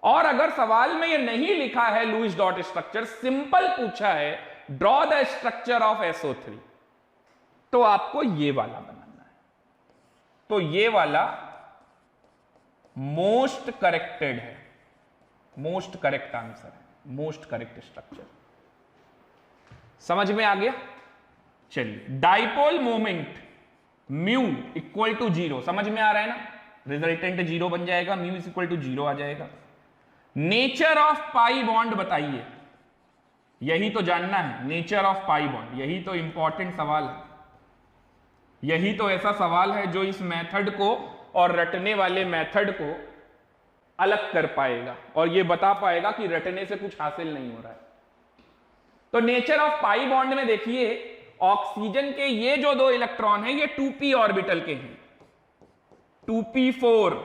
और अगर सवाल में ये नहीं लिखा है लुईस डॉट स्ट्रक्चर, सिंपल पूछा है draw the structure of SO3, तो आपको ये वाला बनाना है। तो ये वाला मोस्ट करेक्टेड है, मोस्ट करेक्ट आंसर है, मोस्ट करेक्ट स्ट्रक्चर। समझ में आ गया? चलिए, dipole moment mu equal to 0, समझ में आ रहा है ना, रिजल्टेंट 0 बन जाएगा, म्यू इज इक्वल टू 0 आ जाएगा। नेचर ऑफ पाई बॉन्ड बताइए, यही तो जानना है, नेचर ऑफ पाई बॉन्ड, यही तो इंपॉर्टेंट सवाल है, यही तो ऐसा सवाल है जो इस मेथड को और रटने वाले मेथड को अलग कर पाएगा और ये बता पाएगा कि रटने से कुछ हासिल नहीं हो रहा है। तो नेचर ऑफ पाई बॉन्ड में देखिए, ऑक्सीजन के ये जो 2 इलेक्ट्रॉन हैं ये 2p ऑर्बिटल के हैं, 2p4,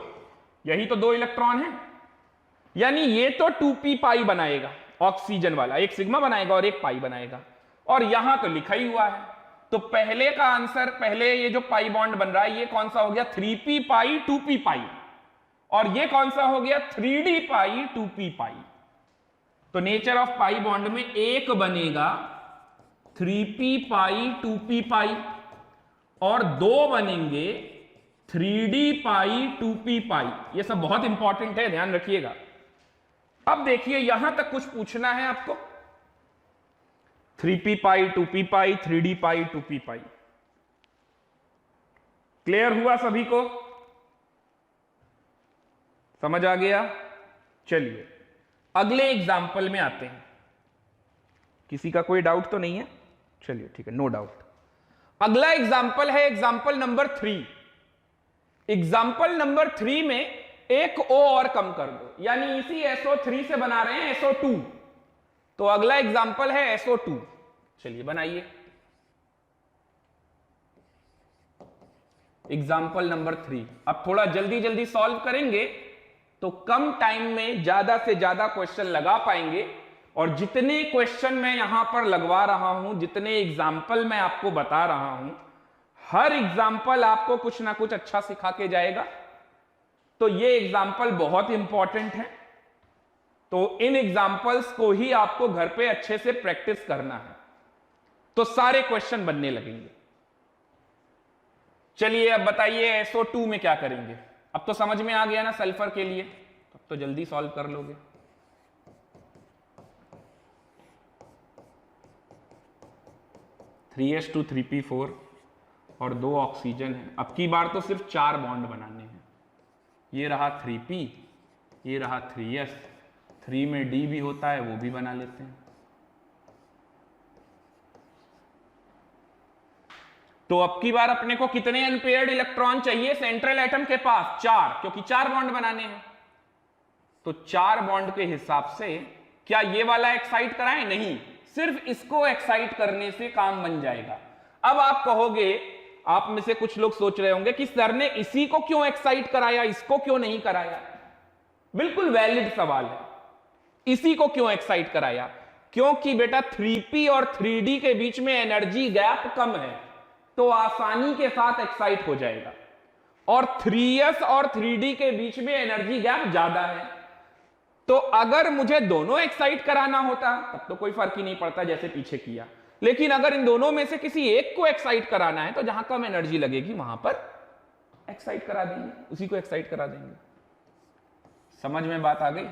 यही तो 2 इलेक्ट्रॉन हैं, यानी ये तो 2p पाई बनाएगा, ऑक्सीजन वाला एक सिग्मा बनाएगा और एक पाई बनाएगा, और यहां तो लिखा ही हुआ है। तो पहले का आंसर, पहले ये जो पाई बॉन्ड बन रहा है ये कौन सा हो गया, 3p पाई 2p पाई, और ये कौन सा हो गया, 3d पाई 2p पाई। तो नेचर ऑफ पाई बॉन्ड में एक बनेगा 3p पाई 2p पाई और 2 बनेंगे 3d पाई 2p पाई। ये सब बहुत इंपॉर्टेंट है, ध्यान रखिएगा। अब देखिए यहां तक कुछ पूछना है आपको, 3p पाई 2p पाई 3d पाई 2p पाई, क्लियर हुआ सभी को? समझ आ गया? चलिए अगले एग्जाम्पल में आते हैं। किसी का कोई डाउट तो नहीं है? चलिए ठीक है, नो डाउट। अगला एग्जाम्पल है एग्जाम्पल नंबर 3। एग्जाम्पल नंबर 3 में एक O और कम कर दो, यानी इसी SO3 से बना रहे हैं SO2। तो अगला एग्जाम्पल है SO2, चलिए बनाइए। Example number 3। अब थोड़ा जल्दी जल्दी सॉल्व करेंगे तो कम टाइम में ज्यादा से ज्यादा क्वेश्चन लगा पाएंगे, और जितने क्वेश्चन मैं यहां पर लगवा रहा हूं, जितने एग्जाम्पल मैं आपको बता रहा हूं, हर एग्जाम्पल आपको कुछ ना कुछ अच्छा सिखा के जाएगा। तो ये एग्जाम्पल बहुत इंपॉर्टेंट है, तो इन एग्जाम्पल्स को ही आपको घर पे अच्छे से प्रैक्टिस करना है, तो सारे क्वेश्चन बनने लगेंगे। चलिए अब बताइए SO2 में क्या करेंगे। अब तो समझ में आ गया ना सल्फर के लिए, अब तो जल्दी सॉल्व कर लोगे। (3s2 3p4 और 2 ऑक्सीजन है। अब की बार तो सिर्फ 4 बॉन्ड बनाने हैं। ये रहा 3p, ये रहा 3s, 3 में d भी होता है, वो भी बना लेते हैं। तो अब की बार अपने को कितने अनपेयर्ड इलेक्ट्रॉन चाहिए सेंट्रल एटम के पास? 4, क्योंकि 4 बॉन्ड बनाने हैं। तो 4 बॉन्ड के हिसाब से क्या ये वाला एक्साइट कराएं? नहीं, सिर्फ इसको एक्साइट करने से काम बन जाएगा। अब आप कहोगे, आप में से कुछ लोग सोच रहे होंगे कि सर ने इसी को क्यों एक्साइट कराया, इसको क्यों नहीं कराया? बिल्कुल वैलिड सवाल है। इसी को क्यों एक्साइट कराया? क्योंकि बेटा 3p और 3d के बीच में एनर्जी गैप कम है, तो आसानी के साथ एक्साइट हो जाएगा, और 3s और 3d के बीच में एनर्जी गैप ज्यादा है। तो अगर मुझे दोनों एक्साइट कराना होता तब तो कोई फर्क ही नहीं पड़ता, जैसे पीछे किया, लेकिन अगर इन दोनों में से किसी एक को एक्साइट कराना है तो जहां कम एनर्जी लगेगी वहां पर एक्साइट करा देंगे, उसी को एक्साइट करा देंगे। समझ में बात आ गई?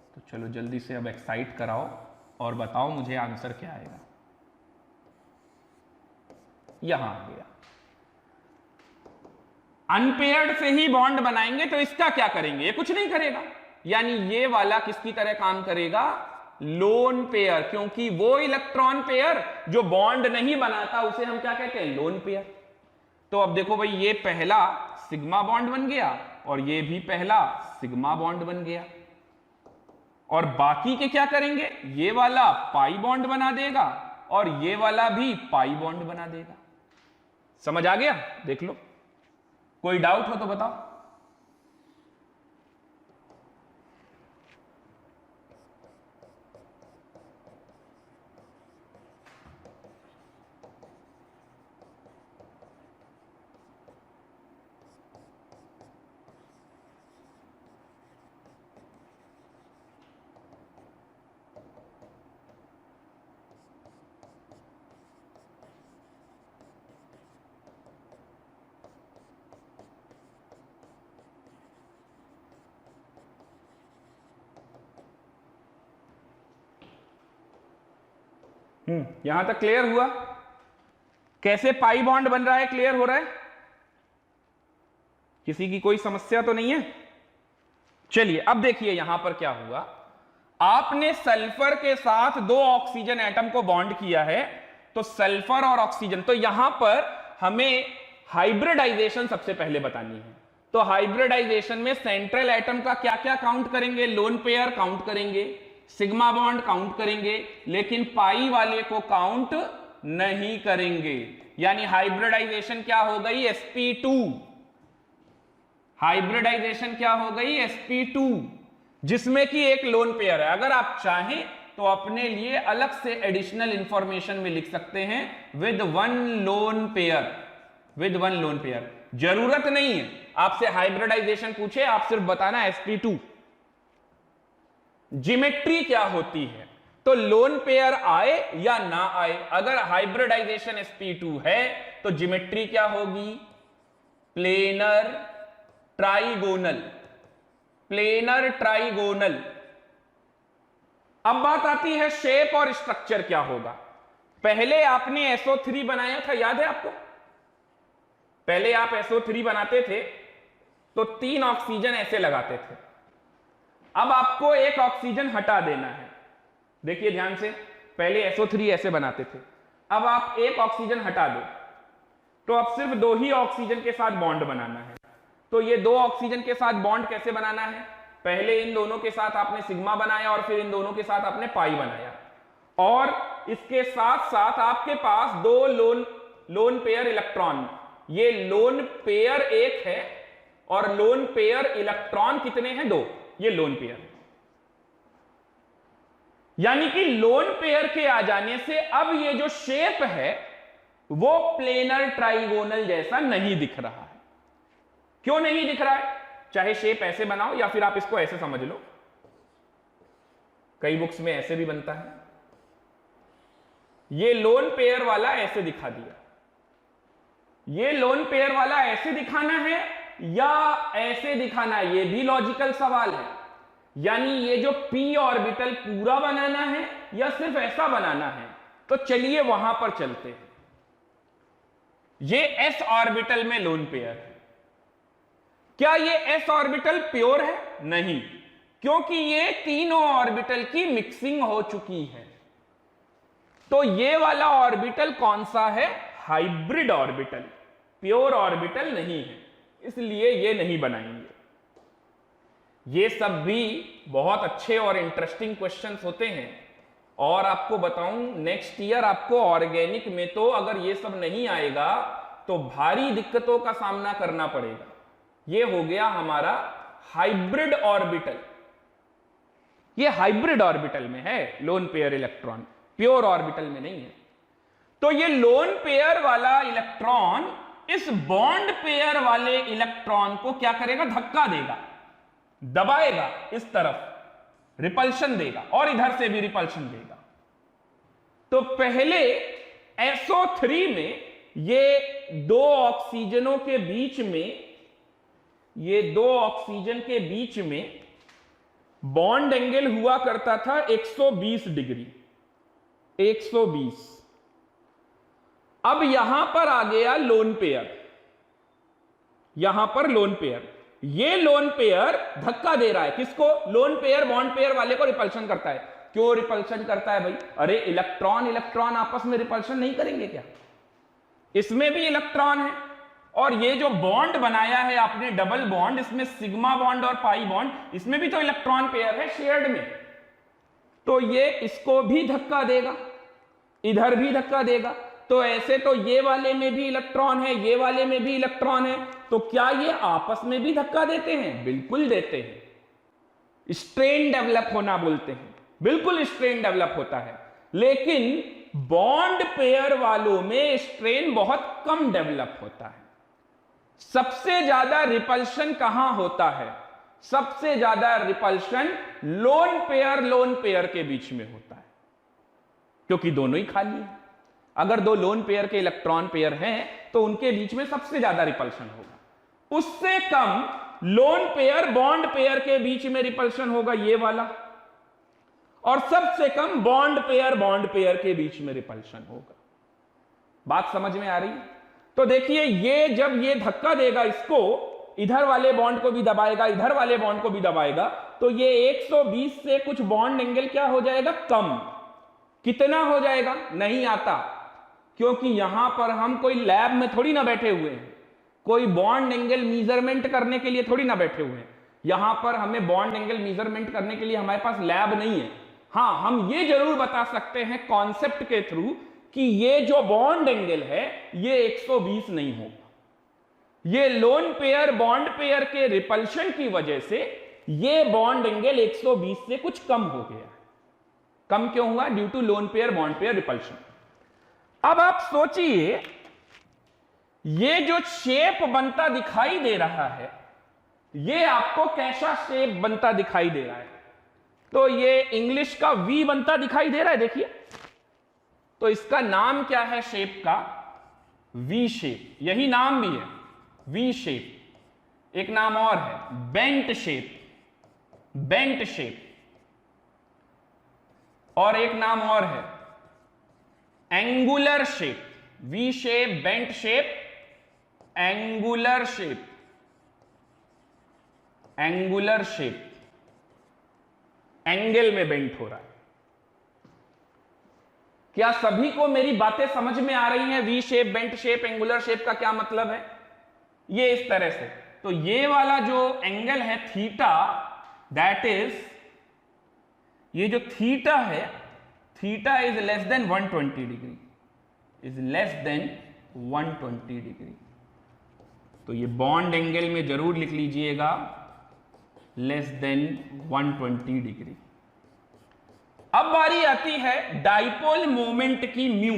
तो चलो जल्दी से अब एक्साइट कराओ और बताओ मुझे आंसर क्या आएगा। यहां आ गया, अनपेयर्ड से ही बॉन्ड बनाएंगे, तो इसका क्या करेंगे? ये कुछ नहीं करेगा, यानी ये वाला किसकी तरह काम करेगा? लोन पेयर, क्योंकि वो इलेक्ट्रॉन पेयर जो बॉन्ड नहीं बनाता उसे हम क्या कहते हैं? Lone pair. तो अब देखो भाई, ये पहला सिग्मा बॉन्ड बन गया और ये भी पहला सिग्मा बॉन्ड बन गया, और बाकी के क्या करेंगे? ये वाला पाई बॉन्ड बना देगा और ये वाला भी पाई बॉन्ड बना देगा। समझ आ गया? देख लो, कोई डाउट हो तो बताओ। यहां तक क्लियर हुआ? कैसे पाई बॉन्ड बन रहा है, क्लियर हो रहा है? किसी की कोई समस्या तो नहीं है? चलिए अब देखिए यहां पर क्या हुआ। आपने सल्फर के साथ 2 ऑक्सीजन एटम को बॉन्ड किया है, तो सल्फर और ऑक्सीजन, तो यहां पर हमें हाइब्रिडाइजेशन सबसे पहले बतानी है। तो हाइब्रिडाइजेशन में सेंट्रल एटम का क्या क्या काउंट करेंगे? लोन पेयर काउंट करेंगे, सिग्मा बॉन्ड काउंट करेंगे, लेकिन पाई वाले को काउंट नहीं करेंगे। यानी हाइब्रिडाइजेशन क्या हो गई? sp2। हाइब्रिडाइजेशन क्या हो गई? sp2, जिसमें कि एक लोन पेयर है। अगर आप चाहें तो अपने लिए अलग से एडिशनल इंफॉर्मेशन में लिख सकते हैं with 1 lone pair, with 1 lone pair. जरूरत नहीं है आपसे हाइब्रिडाइजेशन पूछे, आप सिर्फ बताना sp2। ज्योमेट्री क्या होती है? तो लोन पेयर आए या ना आए, अगर हाइब्रिडाइजेशन sp2 है तो ज्योमेट्री क्या होगी? Planar trigonal, planar trigonal. अब बात आती है शेप और स्ट्रक्चर क्या होगा। पहले आपने SO3 बनाया था, याद है आपको? पहले आप SO3 बनाते थे तो 3 ऑक्सीजन ऐसे लगाते थे। अब आपको एक ऑक्सीजन हटा देना है। देखिए ध्यान से, पहले SO3 ऐसे बनाते थे, अब आप एक ऑक्सीजन हटा दो तो अब सिर्फ 2 ही ऑक्सीजन के साथ बॉन्ड बनाना है। तो ये 2 ऑक्सीजन के साथ बॉन्ड कैसे बनाना है? पहले इन दोनों के साथ आपने सिग्मा बनाया और फिर इन दोनों के साथ आपने पाई बनाया, और इसके साथ साथ आपके पास 2 लोन पेयर इलेक्ट्रॉन। ये लोन पेयर 1 है और लोन पेयर इलेक्ट्रॉन कितने हैं? 2। ये लोन पेयर, यानी कि लोन पेयर के आ जाने से अब ये जो शेप है वो प्लेनर ट्राइगोनल जैसा नहीं दिख रहा है। क्यों नहीं दिख रहा है? चाहे शेप ऐसे बनाओ या फिर आप इसको ऐसे समझ लो, कई बुक्स में ऐसे भी बनता है। ये लोन पेयर वाला ऐसे दिखा दिया, ये लोन पेयर वाला ऐसे दिखाना है या ऐसे दिखाना है, ये भी लॉजिकल सवाल है। यानी ये जो p ऑर्बिटल पूरा बनाना है या सिर्फ ऐसा बनाना है? तो चलिए वहां पर चलते हैं। ये s ऑर्बिटल में लोन पेयर है। क्या ये s ऑर्बिटल प्योर है? नहीं, क्योंकि ये तीनों ऑर्बिटल की मिक्सिंग हो चुकी है। तो ये वाला ऑर्बिटल कौन सा है? हाइब्रिड ऑर्बिटल, प्योर ऑर्बिटल नहीं है, इसलिए ये नहीं बनाएंगे। ये सब भी बहुत अच्छे और इंटरेस्टिंग क्वेश्चंस होते हैं, और आपको बताऊं नेक्स्ट ईयर आपको ऑर्गेनिक में तो अगर ये सब नहीं आएगा तो भारी दिक्कतों का सामना करना पड़ेगा। ये हो गया हमारा हाइब्रिड ऑर्बिटल, ये हाइब्रिड ऑर्बिटल में है lone pair electron, pure orbital में नहीं है। तो ये लोन पेयर वाला इलेक्ट्रॉन इस बॉन्ड पेयर वाले इलेक्ट्रॉन को क्या करेगा? धक्का देगा, दबाएगा, इस तरफ रिपल्शन देगा और इधर से भी रिपल्शन देगा। तो पहले SO3 में ये 2 ऑक्सीजनों के बीच में, ये 2 ऑक्सीजन के बीच में बॉन्ड एंगल हुआ करता था 120 डिग्री, 120। अब यहां पर आ गया लोन पेयर, यहां पर लोन पेयर, ये लोन पेयर धक्का दे रहा है किसको? लोन पेयर बॉन्ड पेयर वाले को रिपल्शन करता है। क्यों रिपल्शन करता है भाई? अरे इलेक्ट्रॉन इलेक्ट्रॉन आपस में रिपल्शन नहीं करेंगे क्या? इसमें भी इलेक्ट्रॉन है, और ये जो बॉन्ड बनाया है आपने डबल बॉन्ड, इसमें सिग्मा बॉन्ड और पाई बॉन्ड, इसमें भी तो इलेक्ट्रॉन पेयर है शेयर्ड में। तो ये इसको भी धक्का देगा, इधर भी धक्का देगा। तो ऐसे तो ये वाले में भी इलेक्ट्रॉन है, ये वाले में भी इलेक्ट्रॉन है, तो क्या ये आपस में भी धक्का देते हैं? बिल्कुल देते हैं। स्ट्रेन डेवलप होना बोलते हैं, बिल्कुल स्ट्रेन डेवलप होता है। लेकिन बॉन्ड पेयर वालों में स्ट्रेन बहुत कम डेवलप होता है। सबसे ज्यादा रिपल्शन कहां होता है? सबसे ज्यादा रिपल्शन लोन पेयर के बीच में होता है, क्योंकि दोनों ही खाली है। अगर 2 लोन पेयर के इलेक्ट्रॉन पेयर हैं तो उनके बीच में सबसे ज्यादा रिपल्शन होगा। उससे कम लोन पेयर बॉन्ड पेयर के बीच में रिपल्शन होगा ये वाला, और सबसे कम बॉन्ड पेयर के बीच में रिपल्शन होगा। बात समझ में आ रही है? तो देखिए, ये जब ये धक्का देगा इसको, इधर वाले बॉन्ड को भी दबाएगा, इधर वाले बॉन्ड को भी दबाएगा, तो ये 120 से कुछ बॉन्ड एंगल क्या हो जाएगा? कम। कितना हो जाएगा? नहीं आता, क्योंकि यहां पर हम कोई लैब में थोड़ी ना बैठे हुए हैं, कोई बॉन्ड एंगल मेजरमेंट करने के लिए थोड़ी ना बैठे हुए हैं। यहां पर हमें बॉन्ड एंगल मेजरमेंट करने के लिए हमारे पास लैब नहीं है। हां, हम ये जरूर बता सकते हैं कॉन्सेप्ट के थ्रू कि ये जो बॉन्ड एंगल है ये 120 नहीं होगा। ये लोन पेयर बॉन्ड पेयर के रिपल्शन की वजह से ये बॉन्ड एंगल 120 से कुछ कम हो गया। कम क्यों हुआ? Due to lone pair bond pair repulsion. अब आप सोचिए, ये जो शेप बनता दिखाई दे रहा है, ये आपको कैसा शेप बनता दिखाई दे रहा है? तो ये इंग्लिश का वी बनता दिखाई दे रहा है, देखिए। तो इसका नाम क्या है शेप का? V shape. यही नाम भी है, वी शेप। एक नाम और है बेंट शेप, बेंट शेप। और एक नाम और है angular shape. V shape, bent shape, angular shape. Angular shape, angle में बेंट हो रहा है। क्या सभी को मेरी बातें समझ में आ रही हैं? V shape, bent shape, angular shape का क्या मतलब है? ये इस तरह से। तो ये वाला जो एंगल है थीटा, दैट इज, ये जो थीटा है, theta is less than 120 degree, is less than 120 degree. तो ये बॉन्ड एंगल में जरूर लिख लीजिएगा लेस देन 120 डिग्री। अब बारी आती है डाइपोल मोमेंट की म्यू।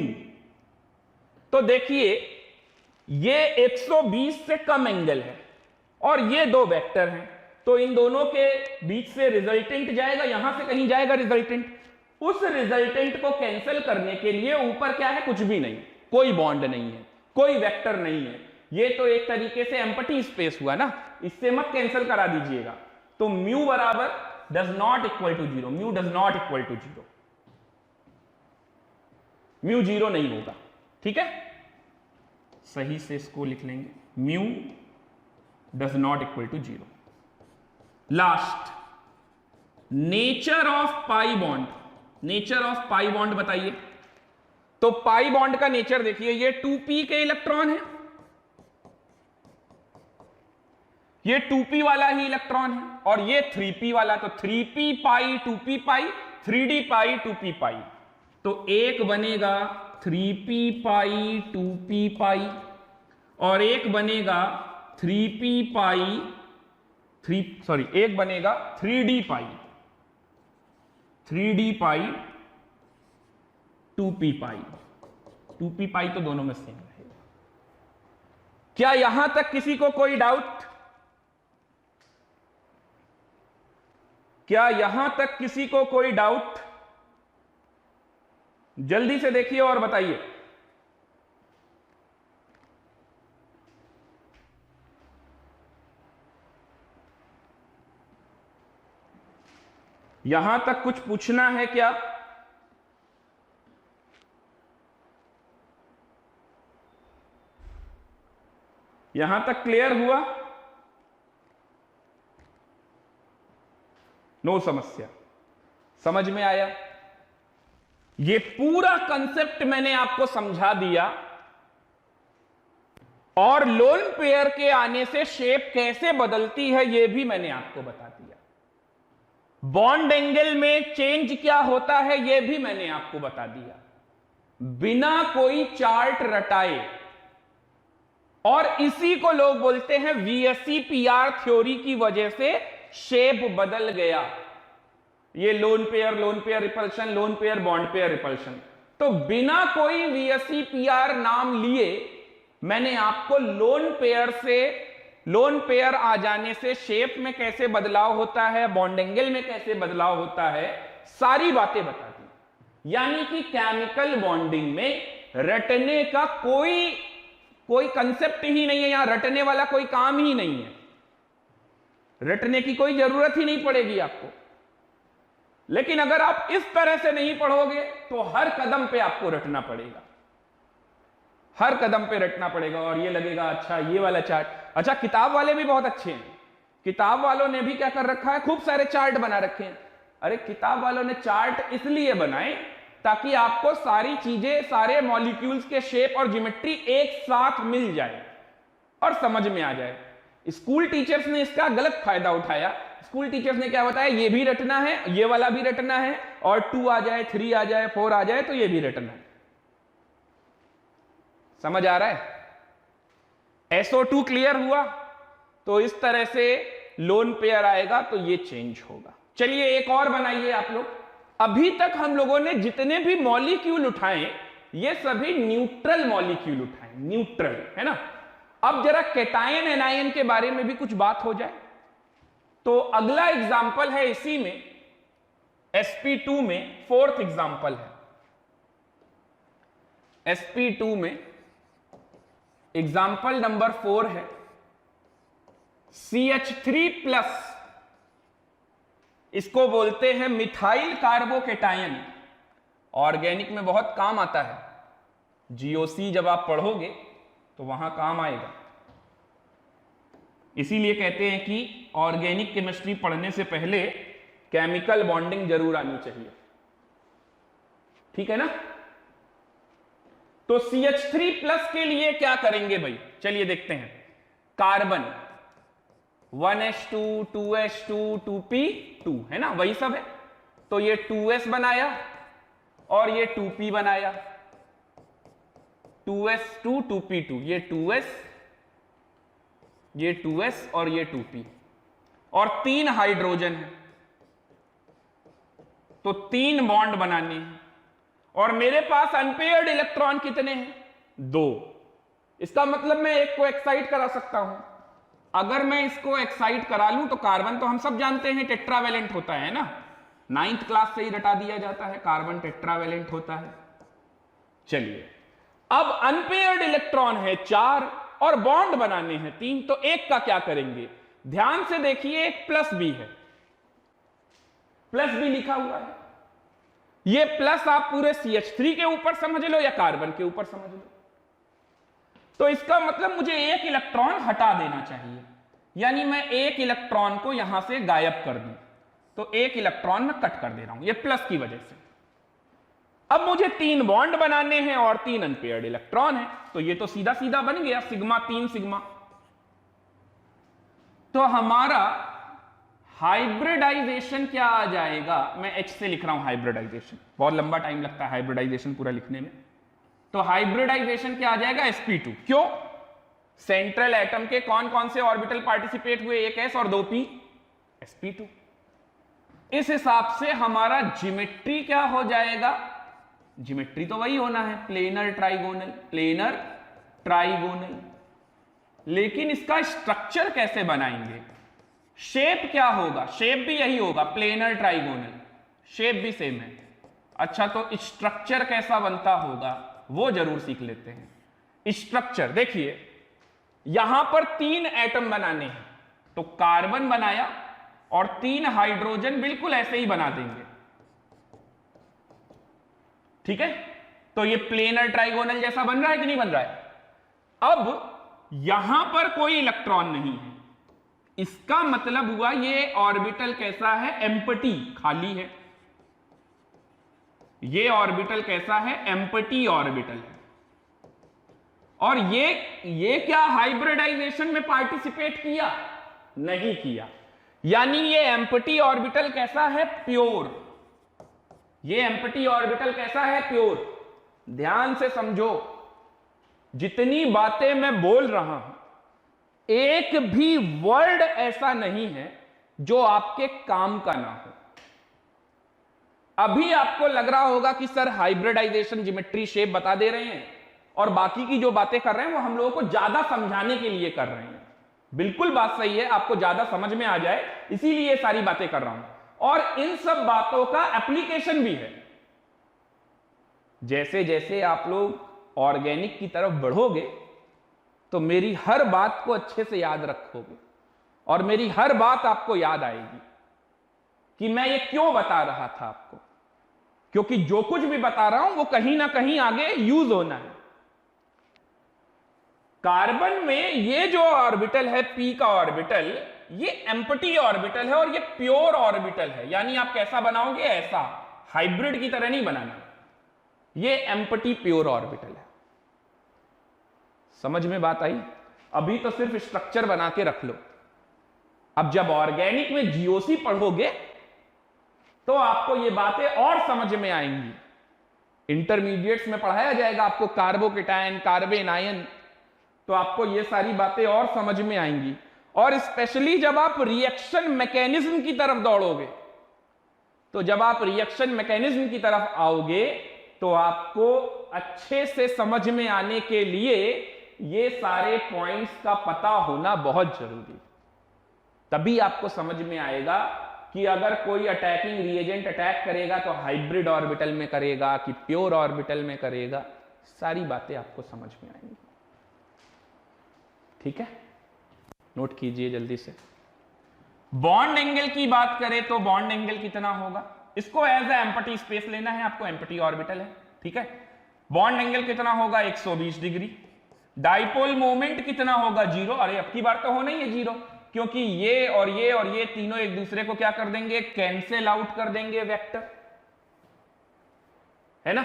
तो देखिए, ये 120 से कम एंगल है और ये दो वेक्टर हैं, तो इन दोनों के बीच से रिजल्टेंट जाएगा, यहां से कहीं जाएगा रिजल्टेंट। उस रिजल्टेंट को कैंसिल करने के लिए ऊपर क्या है? कुछ भी नहीं, कोई बॉन्ड नहीं है, कोई वेक्टर नहीं है। ये तो एक तरीके से एम्प्टी स्पेस हुआ ना, इससे मत कैंसिल करा दीजिएगा। तो म्यू बराबर does not equal to zero, mu does not equal to zero, mu zero नहीं होगा। ठीक है, सही से इसको लिख लेंगे, mu does not equal to zero. Last, nature of pi bond. Nature of pi bond बताइए। तो पाई बॉन्ड का नेचर देखिए, ये 2p के इलेक्ट्रॉन है, ये 2p वाला ही इलेक्ट्रॉन है, और ये 3p वाला। तो 3p पाई 2p पाई, 3d पाई 2p पाई। तो एक बनेगा 3p पाई 2p पाई और एक बनेगा 3p पाई एक बनेगा 3d पाई, 3d पाई 2p पाई। 2p पाई तो दोनों में सेम रहेगा। क्या यहां तक किसी को कोई डाउट? क्या यहां तक किसी को कोई डाउट? जल्दी से देखिए और बताइए। यहां तक कुछ पूछना है क्या? यहां तक क्लियर हुआ? नो समस्या, समझ में आया? ये पूरा कंसेप्ट मैंने आपको समझा दिया, और लोन पेयर के आने से शेप कैसे बदलती है यह भी मैंने आपको बता दिया। बॉन्ड एंगल में चेंज क्या होता है यह भी मैंने आपको बता दिया, बिना कोई चार्ट रटाए। और इसी को लोग बोलते हैं VSEPR थ्योरी की वजह से शेप बदल गया। ये lone pair repulsion, loan pair bond pair repulsion. तो बिना कोई VSEPR नाम लिए मैंने आपको लोन पेयर से, लोन पेयर आ जाने से शेप में कैसे बदलाव होता है, बॉन्ड एंगल में कैसे बदलाव होता है, सारी बातें बता दी। यानी कि केमिकल बॉन्डिंग में रटने का कोई कंसेप्ट ही नहीं है, यहां रटने वाला कोई काम ही नहीं है, रटने की कोई जरूरत ही नहीं पड़ेगी आपको। लेकिन अगर आप इस तरह से नहीं पढ़ोगे तो हर कदम पे आपको रटना पड़ेगा, हर कदम पे रटना पड़ेगा और ये लगेगा अच्छा ये वाला चार्ट। अच्छा, किताब वाले भी बहुत अच्छे हैं, किताब वालों ने भी क्या कर रखा है, खूब सारे चार्ट बना रखे हैं। अरे किताब वालों ने चार्ट इसलिए बनाए ताकि आपको सारी चीजें, सारे मॉलिक्यूल्स के शेप और ज्योमेट्री एक साथ मिल जाए और समझ में आ जाए। स्कूल टीचर्स ने इसका गलत फायदा उठाया। स्कूल टीचर्स ने क्या बताया, ये भी रटना है, ये वाला भी रटना है, और 2 आ जाए, 3 आ जाए, 4 आ जाए तो ये भी रटना है। समझ आ रहा है? SO2 क्लियर हुआ? तो इस तरह से लोन पेयर आएगा तो ये चेंज होगा। चलिए एक और बनाइए आप लोग। अभी तक हम लोगों ने जितने भी मॉलिक्यूल उठाए ये सभी न्यूट्रल मॉलिक्यूल उठाए, न्यूट्रल, है ना। अब जरा कैटायन एनायन के बारे में भी कुछ बात हो जाए। तो अगला एग्जाम्पल है इसी में, sp2 में 4th एग्जाम्पल है। sp2 में एग्जाम्पल नंबर 4 है CH3+, इसको बोलते हैं मिथाइल कार्बोकेटायन। ऑर्गेनिक में बहुत काम आता है, GOC जब आप पढ़ोगे तो वहां काम आएगा। इसीलिए कहते हैं कि ऑर्गेनिक केमिस्ट्री पढ़ने से पहले केमिकल बॉन्डिंग जरूर आनी चाहिए, ठीक है ना। तो CH3+ के लिए क्या करेंगे भाई, चलिए देखते हैं। कार्बन 1s2 2s2 2p2 है ना, वही सब है। तो ये 2s बनाया और ये 2p बनाया, 2s2 2p2, ये 2s, ये 2s और ये 2p, और 3 हाइड्रोजन है तो 3 बॉन्ड बनाने हैं। और मेरे पास अनपेयर्ड इलेक्ट्रॉन कितने हैं, 2। इसका मतलब मैं एक को एक्साइट करा सकता हूं। अगर मैं इसको एक्साइट करा लूं तो कार्बन तो हम सब जानते हैं टेट्रावेलेंट होता है ना, 9th क्लास से ही रटा दिया जाता है, कार्बन टेट्रावेलेंट होता है। चलिए अब अनपेयर्ड इलेक्ट्रॉन है 4 और बॉन्ड बनाने हैं 3, तो एक का क्या करेंगे, ध्यान से देखिए, एक +B है, +B लिखा हुआ है। ये प्लस आप पूरे CH3 के ऊपर समझ लो या कार्बन के ऊपर समझ लो, तो इसका मतलब मुझे एक इलेक्ट्रॉन हटा देना चाहिए, यानी मैं एक इलेक्ट्रॉन को यहां से गायब कर दूं, तो एक इलेक्ट्रॉन मैं कट कर दे रहा हूं ये प्लस की वजह से। अब मुझे 3 बॉन्ड बनाने हैं और 3 अनपेयर्ड इलेक्ट्रॉन है, तो ये तो सीधा सीधा बन गया सिग्मा 3 सिग्मा। तो हमारा हाइब्रिडाइजेशन क्या आ जाएगा, मैं H से लिख रहा हूं हाइब्रिडाइजेशन, बहुत लंबा टाइम लगता है हाइब्रिडाइजेशन पूरा लिखने में। तो हाइब्रिडाइजेशन क्या आ जाएगा, sp2। क्यों, सेंट्रल एटम के कौन कौन से ऑर्बिटल पार्टिसिपेट हुए, एक s और 2p, sp2। इस हिसाब से हमारा ज्योमेट्री क्या हो जाएगा, ज्योमेट्री तो वही होना है, प्लेनर ट्राइगोनल, प्लेनर ट्राइगोनल। लेकिन इसका स्ट्रक्चर कैसे बनाएंगे, शेप क्या होगा, शेप भी यही होगा, प्लेनर ट्राइगोनल, शेप भी सेम है। अच्छा, तो स्ट्रक्चर कैसा बनता होगा वो जरूर सीख लेते हैं। स्ट्रक्चर देखिए, यहां पर 3 एटम बनाने हैं, तो कार्बन बनाया और 3 हाइड्रोजन बिल्कुल ऐसे ही बना देंगे, ठीक है। तो ये प्लेनर ट्राइगोनल जैसा बन रहा है कि नहीं बन रहा है। अब यहां पर कोई इलेक्ट्रॉन नहीं है, इसका मतलब हुआ ये ऑर्बिटल कैसा है, एम्प्टी, खाली है। ये ऑर्बिटल कैसा है, एम्प्टी ऑर्बिटल है। और ये क्या हाइब्रिडाइजेशन में पार्टिसिपेट किया, नहीं किया, यानी ये एम्प्टी ऑर्बिटल कैसा है, प्योर। ये एम्प्टी ऑर्बिटल कैसा है, प्योर। ध्यान से समझो, जितनी बातें मैं बोल रहा हूं एक भी वर्ड ऐसा नहीं है जो आपके काम का ना हो। अभी आपको लग रहा होगा कि सर हाइब्रिडाइजेशन ज्योमेट्री शेप बता दे रहे हैं और बाकी की जो बातें कर रहे हैं वो हम लोगों को ज्यादा समझाने के लिए कर रहे हैं। बिल्कुल बात सही है, आपको ज्यादा समझ में आ जाए इसीलिए ये सारी बातें कर रहा हूं, और इन सब बातों का एप्लीकेशन भी है। जैसे जैसे आप लोग ऑर्गेनिक की तरफ बढ़ोगे तो मेरी हर बात को अच्छे से याद रखोगे और मेरी हर बात आपको याद आएगी। कि मैं ये क्यों बता रहा था आपको, क्योंकि जो कुछ भी बता रहा हूं वो कहीं ना कहीं आगे यूज होना है। कार्बन में ये जो ऑर्बिटल है p का ऑर्बिटल, ये एम्प्टी ऑर्बिटल है और ये प्योर ऑर्बिटल है। यानी आप कैसा बनाओगे, ऐसा हाइब्रिड की तरह नहीं बनाना, ये एम्प्टी प्योर ऑर्बिटल है। समझ में बात आई? अभी तो सिर्फ स्ट्रक्चर बना के रख लो, अब जब ऑर्गेनिक में जीओसी पढ़ोगे तो आपको ये बातें और समझ में आएंगी। इंटरमीडिएट्स में पढ़ाया जाएगा आपको कार्बोकेटायन, कार्बेन आयन, तो आपको ये सारी बातें और समझ में आएंगी। और स्पेशली जब आप रिएक्शन मैकेनिज्म की तरफ दौड़ोगे, तो जब आप रिएक्शन मैकेनिज्म की तरफ आओगे तो आपको अच्छे से समझ में आने के लिए ये सारे पॉइंट्स का पता होना बहुत जरूरी, तभी आपको समझ में आएगा कि अगर कोई अटैकिंग रिएजेंट अटैक करेगा तो हाइब्रिड ऑर्बिटल में करेगा कि प्योर ऑर्बिटल में करेगा, सारी बातें आपको समझ में आएंगी। ठीक है, नोट कीजिए जल्दी से। बॉन्ड एंगल की बात करें तो बॉन्ड एंगल कितना होगा, इसको एज ए एम्प्टी स्पेस लेना है आपको, एम्प्टी ऑर्बिटल है। ठीक है, बॉन्ड एंगल कितना होगा, 120 डिग्री। डाइपोल मोमेंट कितना होगा, 0। अरे अब की बार तो होना ही है 0, क्योंकि ये और ये और ये तीनों एक दूसरे को क्या कर देंगे, कैंसिल आउट कर देंगे वेक्टर, है ना।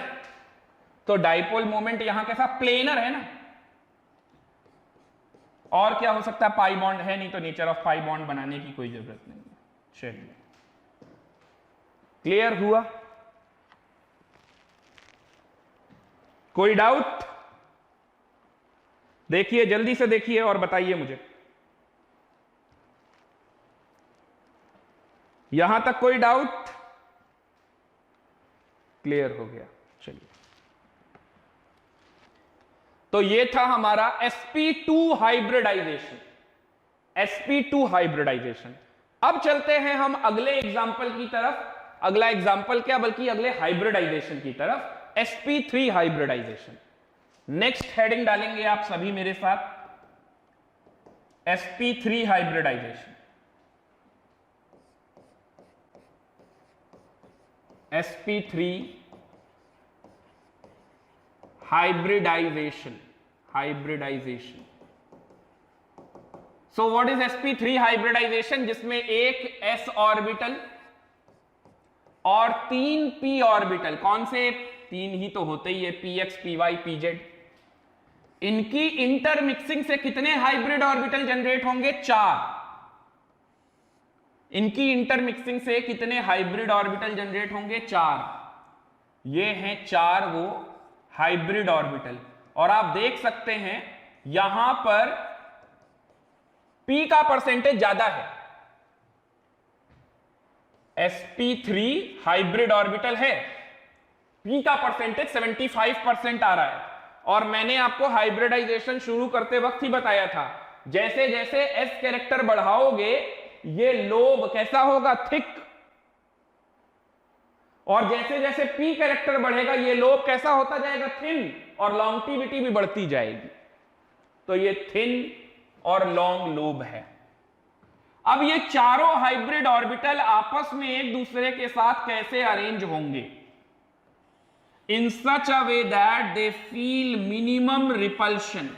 तो डाइपोल मोमेंट यहां कैसा, प्लेनर है ना। और क्या हो सकता है, पाई बॉन्ड है नहीं तो नेचर ऑफ पाई बॉन्ड बनाने की कोई जरूरत नहीं है। चलिए, क्लियर हुआ? कोई डाउट? देखिए जल्दी से देखिए और बताइए मुझे, यहां तक कोई डाउट? क्लियर हो गया। चलिए, तो ये था हमारा sp2 हाइब्रिडाइजेशन, sp2 हाइब्रिडाइजेशन। अब चलते हैं हम अगले एग्जाम्पल की तरफ। अगला एग्जाम्पल क्या, बल्कि अगले हाइब्रिडाइजेशन की तरफ, sp3 हाइब्रिडाइजेशन। नेक्स्ट हेडिंग डालेंगे आप सभी मेरे साथ, sp3 hybridization. sp3 hybridization, hybridization. So what is sp3 hybridization, जिसमें एक s ऑर्बिटल और 3 p ऑर्बिटल, कौन से 3 ही तो होते ही है, px, py, pz, इनकी इंटरमिक्सिंग से कितने हाइब्रिड ऑर्बिटल जनरेट होंगे, 4। इनकी इंटरमिक्सिंग से कितने हाइब्रिड ऑर्बिटल जनरेट होंगे, 4। ये हैं 4 वो हाइब्रिड ऑर्बिटल। और आप देख सकते हैं यहां पर p का परसेंटेज ज्यादा है, sp3 हाइब्रिड ऑर्बिटल है, p का परसेंटेज 75% आ रहा है। और मैंने आपको हाइब्रिडाइजेशन शुरू करते वक्त ही बताया था, जैसे जैसे s कैरेक्टर बढ़ाओगे ये लोब कैसा होगा, थिक, और जैसे जैसे p कैरेक्टर बढ़ेगा ये लोब कैसा होता जाएगा, थिन, और लॉन्गिविटी भी बढ़ती जाएगी। तो ये थिन और लॉन्ग लोब है। अब ये चारों हाइब्रिड ऑर्बिटल आपस में एक दूसरे के साथ कैसे अरेंज होंगे, in such a way that they feel minimum repulsion,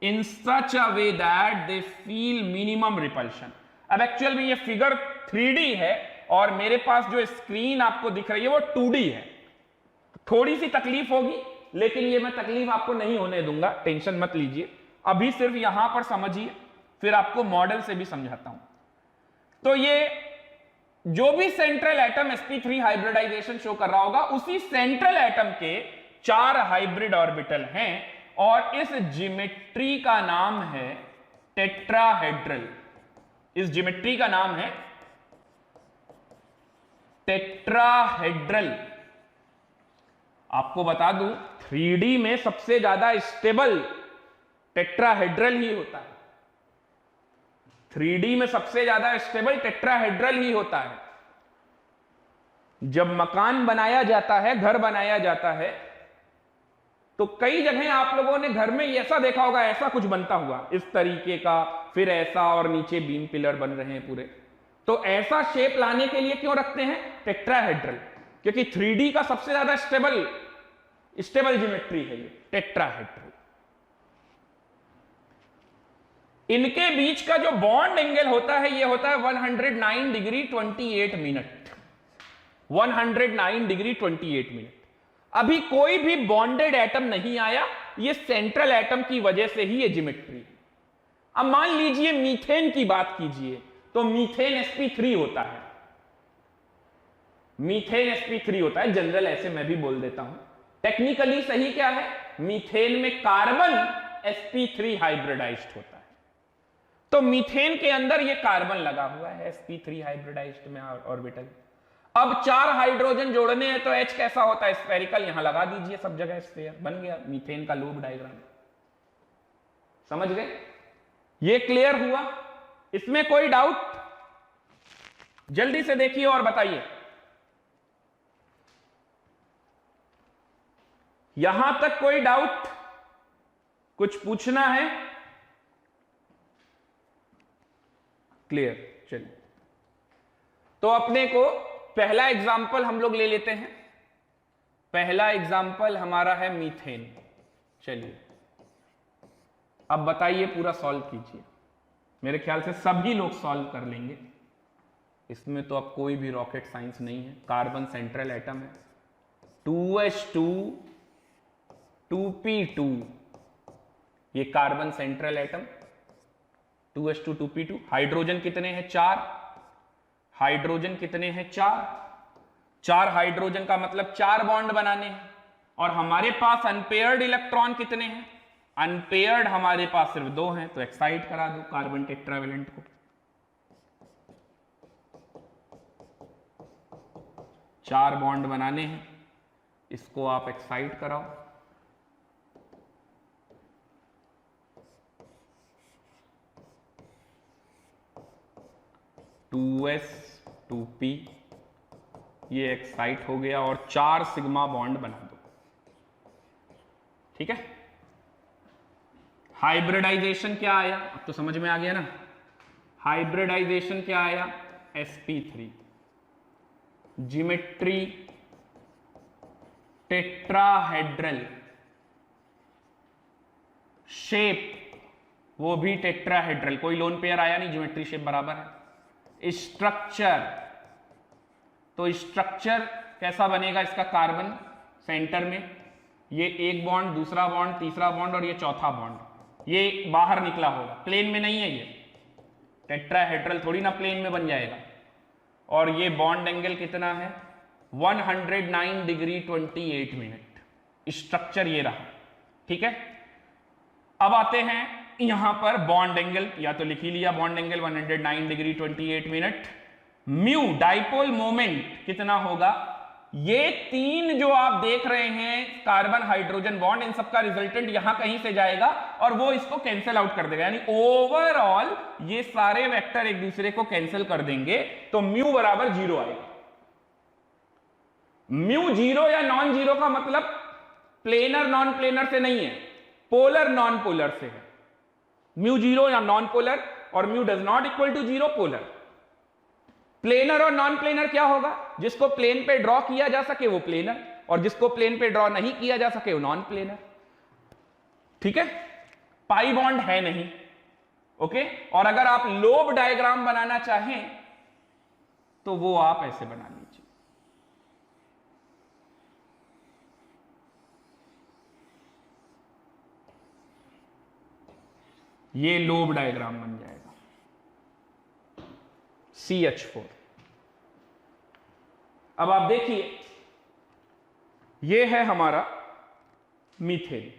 in such a way that they feel minimum repulsion. अब एक्चुअल में ये फिगर 3D है और मेरे पास जो स्क्रीन आपको दिख रही है वो 2D है, थोड़ी सी तकलीफ होगी, लेकिन ये मैं तकलीफ आपको नहीं होने दूंगा, टेंशन मत लीजिए। अभी सिर्फ यहां पर समझिए, फिर आपको मॉडल से भी समझाता हूं। तो ये जो भी central atom sp3 hybridisation show कर रहा होगा, उसी सेंट्रल एटम के 4 हाइब्रिड ऑर्बिटल हैं और इस ज्योमेट्री का नाम है टेट्राहेड्रल। इस ज्योमेट्री का नाम है टेट्राहेड्रल। आपको बता दूं 3D में सबसे ज्यादा स्टेबल टेट्राहेड्रल ही होता है, 3D में सबसे ज्यादा स्टेबल टेट्राहेड्रल ही होता है। जब मकान बनाया जाता है, घर बनाया जाता है, तो कई जगह आप लोगों ने घर में ऐसा देखा होगा, ऐसा कुछ बनता हुआ इस तरीके का, फिर ऐसा, और नीचे बीम पिलर बन रहे हैं पूरे। तो ऐसा शेप लाने के लिए क्यों रखते हैं टेट्राहेड्रल, क्योंकि 3D का सबसे ज्यादा स्टेबल ज्योमेट्री है ये टेट्राहेड्रल। इनके बीच का जो बॉन्ड एंगल होता है ये होता है 109 डिग्री 28 मिनट, 109 डिग्री 28 मिनट। अभी कोई भी बॉन्डेड एटम नहीं आया, ये सेंट्रल एटम की वजह से ही ये ज्योमेट्री है। अब मान लीजिए मीथेन की बात कीजिए तो मीथेन sp3 होता है, मीथेन sp3 होता है, जनरल ऐसे मैं भी बोल देता हूं। टेक्निकली सही क्या है, मीथेन में कार्बन sp3 हाइब्रिडाइज्ड होता है। तो मीथेन के अंदर ये कार्बन लगा हुआ है sp3 हाइब्रिडाइज्ड में ऑर्बिटल। अब 4 हाइड्रोजन जोड़ने हैं तो H कैसा होता है स्फेरिकल, यहां लगा दीजिए सब जगह स्फेयर, बन गया मीथेन का लूप डायग्राम। समझ गए, ये क्लियर हुआ, इसमें कोई डाउट? जल्दी से देखिए और बताइए। यहां तक कोई डाउट, कुछ पूछना है? क्लियर, चलिए तो अपने को पहला एग्जाम्पल हम लोग ले लेते हैं। पहला एग्जाम्पल हमारा है मीथेन। चलिए अब बताइए, पूरा सॉल्व कीजिए। मेरे ख्याल से सभी लोग सॉल्व कर लेंगे, इसमें तो अब कोई भी रॉकेट साइंस नहीं है। कार्बन सेंट्रल एटम है, 2s2 2p2, ये carbon central atom 2s2 2p2। Hydrogen कितने हैं 4, हाइड्रोजन कितने हैं 4 हाइड्रोजन का मतलब 4 बॉन्ड बनाने हैं। और हमारे पास अनपेयर्ड इलेक्ट्रॉन कितने हैं, अनपेयर्ड हमारे पास सिर्फ 2 हैं, तो एक्साइट करा दो कार्बन टेट्रावेलेंट को। 4 बॉन्ड बनाने हैं, इसको आप एक्साइट कराओ। टू एस 2p, ये एक्साइट हो गया और 4 सिग्मा बॉन्ड बना दो। ठीक है, हाइब्रिडाइजेशन क्या आया, अब तो समझ में आ गया ना। हाइब्रिडाइजेशन क्या आया, sp3। ज्योमेट्री टेट्राहेड्रल, शेप वो भी टेट्राहेड्रल, कोई लोन पेयर आया नहीं, ज्योमेट्री शेप बराबर है। स्ट्रक्चर, तो स्ट्रक्चर कैसा बनेगा इसका, कार्बन सेंटर में, ये एक बॉन्ड, दूसरा बॉन्ड, तीसरा बॉन्ड और ये चौथा बॉन्ड, ये बाहर निकला होगा, प्लेन में नहीं है ये। टेट्राहेड्रल थोड़ी ना प्लेन में बन जाएगा। और ये बॉन्ड एंगल कितना है, 109 डिग्री 28 मिनट। स्ट्रक्चर ये रहा। ठीक है, अब आते हैं यहां पर बॉन्ड एंगल, या तो लिख ही लिया bond angle 109 degree 28 minute. Mu dipole moment कितना होगा, ये 3 जो आप देख रहे हैं कार्बन हाइड्रोजन बॉन्ड, इन सबका रिजल्टेंट यहां कहीं से जाएगा और वो इसको कैंसिल आउट कर देगा, यानी ओवरऑल ये सारे वेक्टर एक दूसरे को कैंसिल कर देंगे, तो म्यू बराबर 0 आएगा। म्यू 0 या नॉन 0 का मतलब प्लेनर नॉन प्लेनर से नहीं है, पोलर नॉन पोलर से है। म्यू 0 या नॉन पोलर, और mu does not equal to 0 polar. Planar और नॉन प्लेनर क्या होगा, जिसको प्लेन पे ड्रॉ किया जा सके वो प्लेनर, और जिसको प्लेन पे ड्रॉ नहीं किया जा सके वो नॉन प्लेनर। ठीक है, पाई बॉन्ड है नहीं। ओके, और अगर आप लोब डायग्राम बनाना चाहें तो वो आप ऐसे बना लीजिए, ये लोब डायग्राम बन जाएगा। CH4। अब आप देखिए, ये है हमारा मीथेन।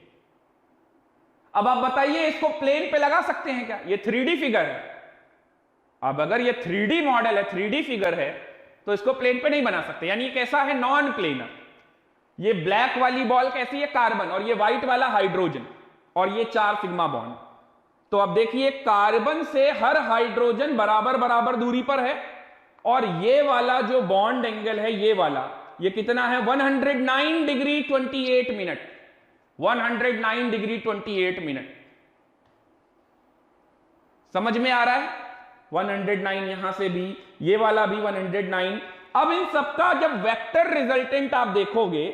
अब आप बताइए इसको प्लेन पे लगा सकते हैं क्या, ये 3D फिगर है। अब अगर ये 3D मॉडल है, 3D फिगर है, तो इसको प्लेन पे नहीं बना सकते, यानी ये कैसा है, नॉन प्लेनर। ये ब्लैक वाली बॉल कैसी है, कार्बन, और ये व्हाइट वाला हाइड्रोजन, और ये 4 सिग्मा बॉन्ड। तो अब देखिए कार्बन से हर हाइड्रोजन बराबर बराबर दूरी पर है, और ये वाला जो बॉन्ड एंगल है ये वाला, ये कितना है, 109 डिग्री 28 मिनट, 109 डिग्री 28 मिनट। समझ में आ रहा है, 109 यहां से भी, ये वाला भी 109। अब इन सबका जब वेक्टर रिजल्टेंट आप देखोगे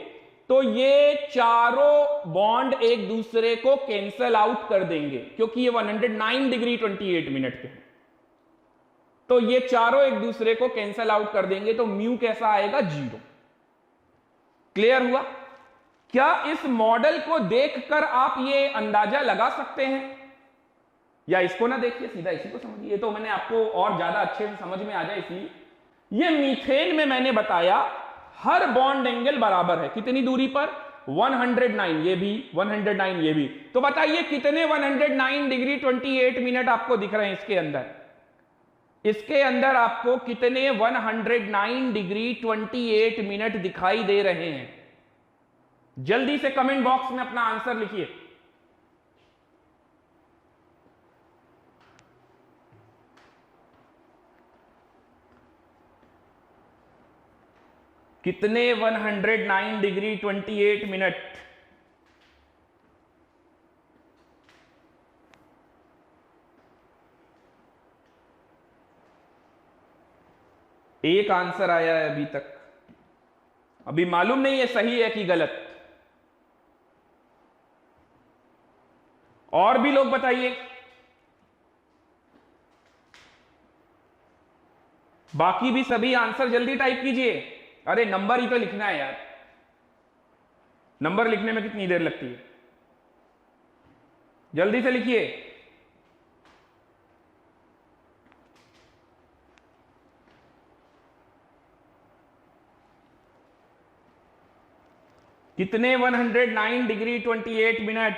तो ये चारों बॉन्ड एक दूसरे को कैंसल आउट कर देंगे, क्योंकि ये 109 डिग्री 28 मिनट के हैं, तो ये चारों एक दूसरे को कैंसल आउट कर देंगे, तो म्यू कैसा आएगा? 0। क्लियर हुआ? क्या इस मॉडल को देखकर आप ये अंदाजा लगा सकते हैं, या इसको ना देखिए, सीधा इसी को समझिए, तो मैंने आपको और ज्यादा अच्छे से समझ में आ जाए इसलिए। ये मीथेन में मैंने बताया हर बॉन्ड एंगल बराबर है, कितनी दूरी पर? 109, ये भी 109, ये भी। तो बताइए कितने 109 डिग्री 28 मिनट आपको दिख रहे हैं इसके अंदर? इसके अंदर आपको कितने 109 डिग्री 28 मिनट दिखाई दे रहे हैं? जल्दी से कमेंट बॉक्स में अपना आंसर लिखिए। कितने 109 डिग्री 28 मिनट? एक आंसर आया है अभी तक, अभी मालूम नहीं है सही है कि गलत। और भी लोग बताइए। बाकी भी सभी आंसर जल्दी टाइप कीजिए। अरे नंबर ही तो लिखना है यार, नंबर लिखने में कितनी देर लगती है? जल्दी से लिखिए। कितने 109 डिग्री 28 मिनट?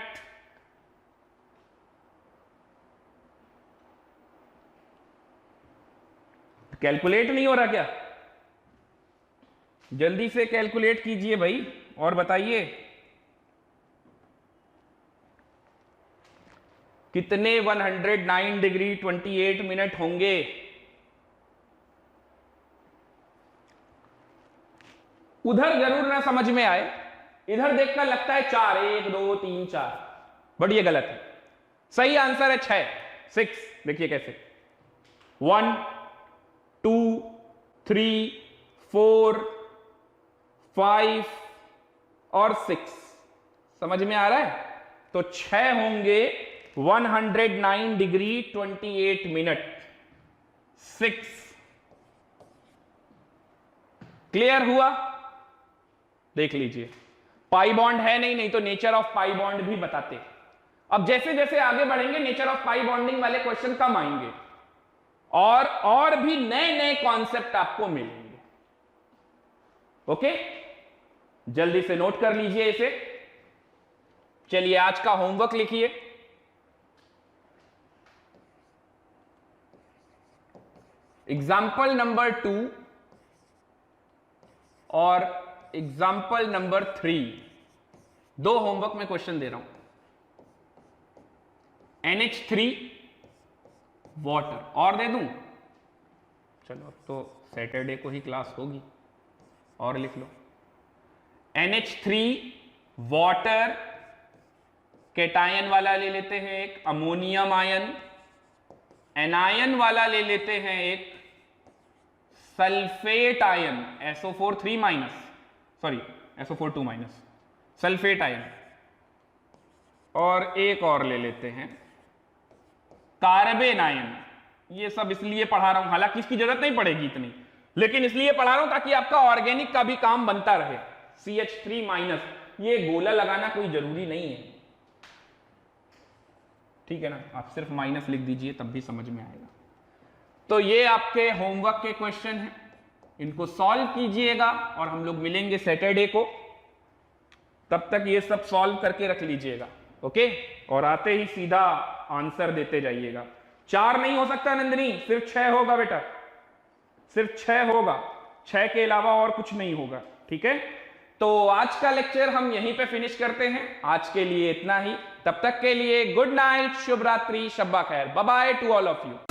कैलकुलेट नहीं हो रहा क्या? जल्दी से कैलकुलेट कीजिए भाई और बताइए कितने 109 डिग्री 28 मिनट होंगे? उधर जरूर ना समझ में आए, इधर देखकर लगता है 4, 1 2 3 4, बट ये गलत है। सही आंसर है 6। देखिए कैसे, 1 2 3 4 5 और 6। समझ में आ रहा है? तो 6 होंगे 109 डिग्री 28 मिनट। 6 क्लियर हुआ? देख लीजिए, पाई बॉन्ड है नहीं तो नेचर ऑफ पाई बॉन्ड भी बताते। अब जैसे जैसे आगे बढ़ेंगे नेचर ऑफ पाई बॉन्डिंग वाले क्वेश्चन कम आएंगे और भी नए नए कॉन्सेप्ट आपको मिलेंगे। ओके, जल्दी से नोट कर लीजिए इसे। चलिए आज का होमवर्क लिखिए। एग्जाम्पल नंबर 2 और एग्जाम्पल नंबर 3, 2 होमवर्क में क्वेश्चन दे रहा हूं। NH3 वाटर और दे दूं? चलो अब तो सैटरडे को ही क्लास होगी, और लिख लो। NH3 वाटर, कैटायन वाला ले लेते हैं एक, अमोनियम आयन, एनायन वाला ले लेते हैं एक, sulphate ion SO4 2-, sulphate ion, और एक और ले लेते हैं कार्बन आयन। ये सब इसलिए पढ़ा रहा हूं, हालांकि इसकी जरूरत नहीं पड़ेगी इतनी, लेकिन इसलिए पढ़ा रहा हूं ताकि आपका ऑर्गेनिक का भी काम बनता रहे। CH3-, ये गोला लगाना कोई जरूरी नहीं है, ठीक है ना? आप सिर्फ माइनस लिख दीजिए तब भी समझ में आएगा। तो ये आपके होमवर्क के क्वेश्चन हैं, इनको सॉल्व कीजिएगा और हम लोग मिलेंगे सैटरडे को। तब तक ये सब सॉल्व करके रख लीजिएगा, ओके? और आते ही सीधा आंसर देते जाइएगा। 4 नहीं हो सकता नंदिनी, सिर्फ 6 होगा बेटा, सिर्फ 6 होगा, 6 के अलावा और कुछ नहीं होगा, ठीक है? तो आज का लेक्चर हम यहीं पे फिनिश करते हैं। आज के लिए इतना ही, तब तक के लिए गुड नाइट, शुभ रात्रि, शब्बा खैर, bye bye to all of you.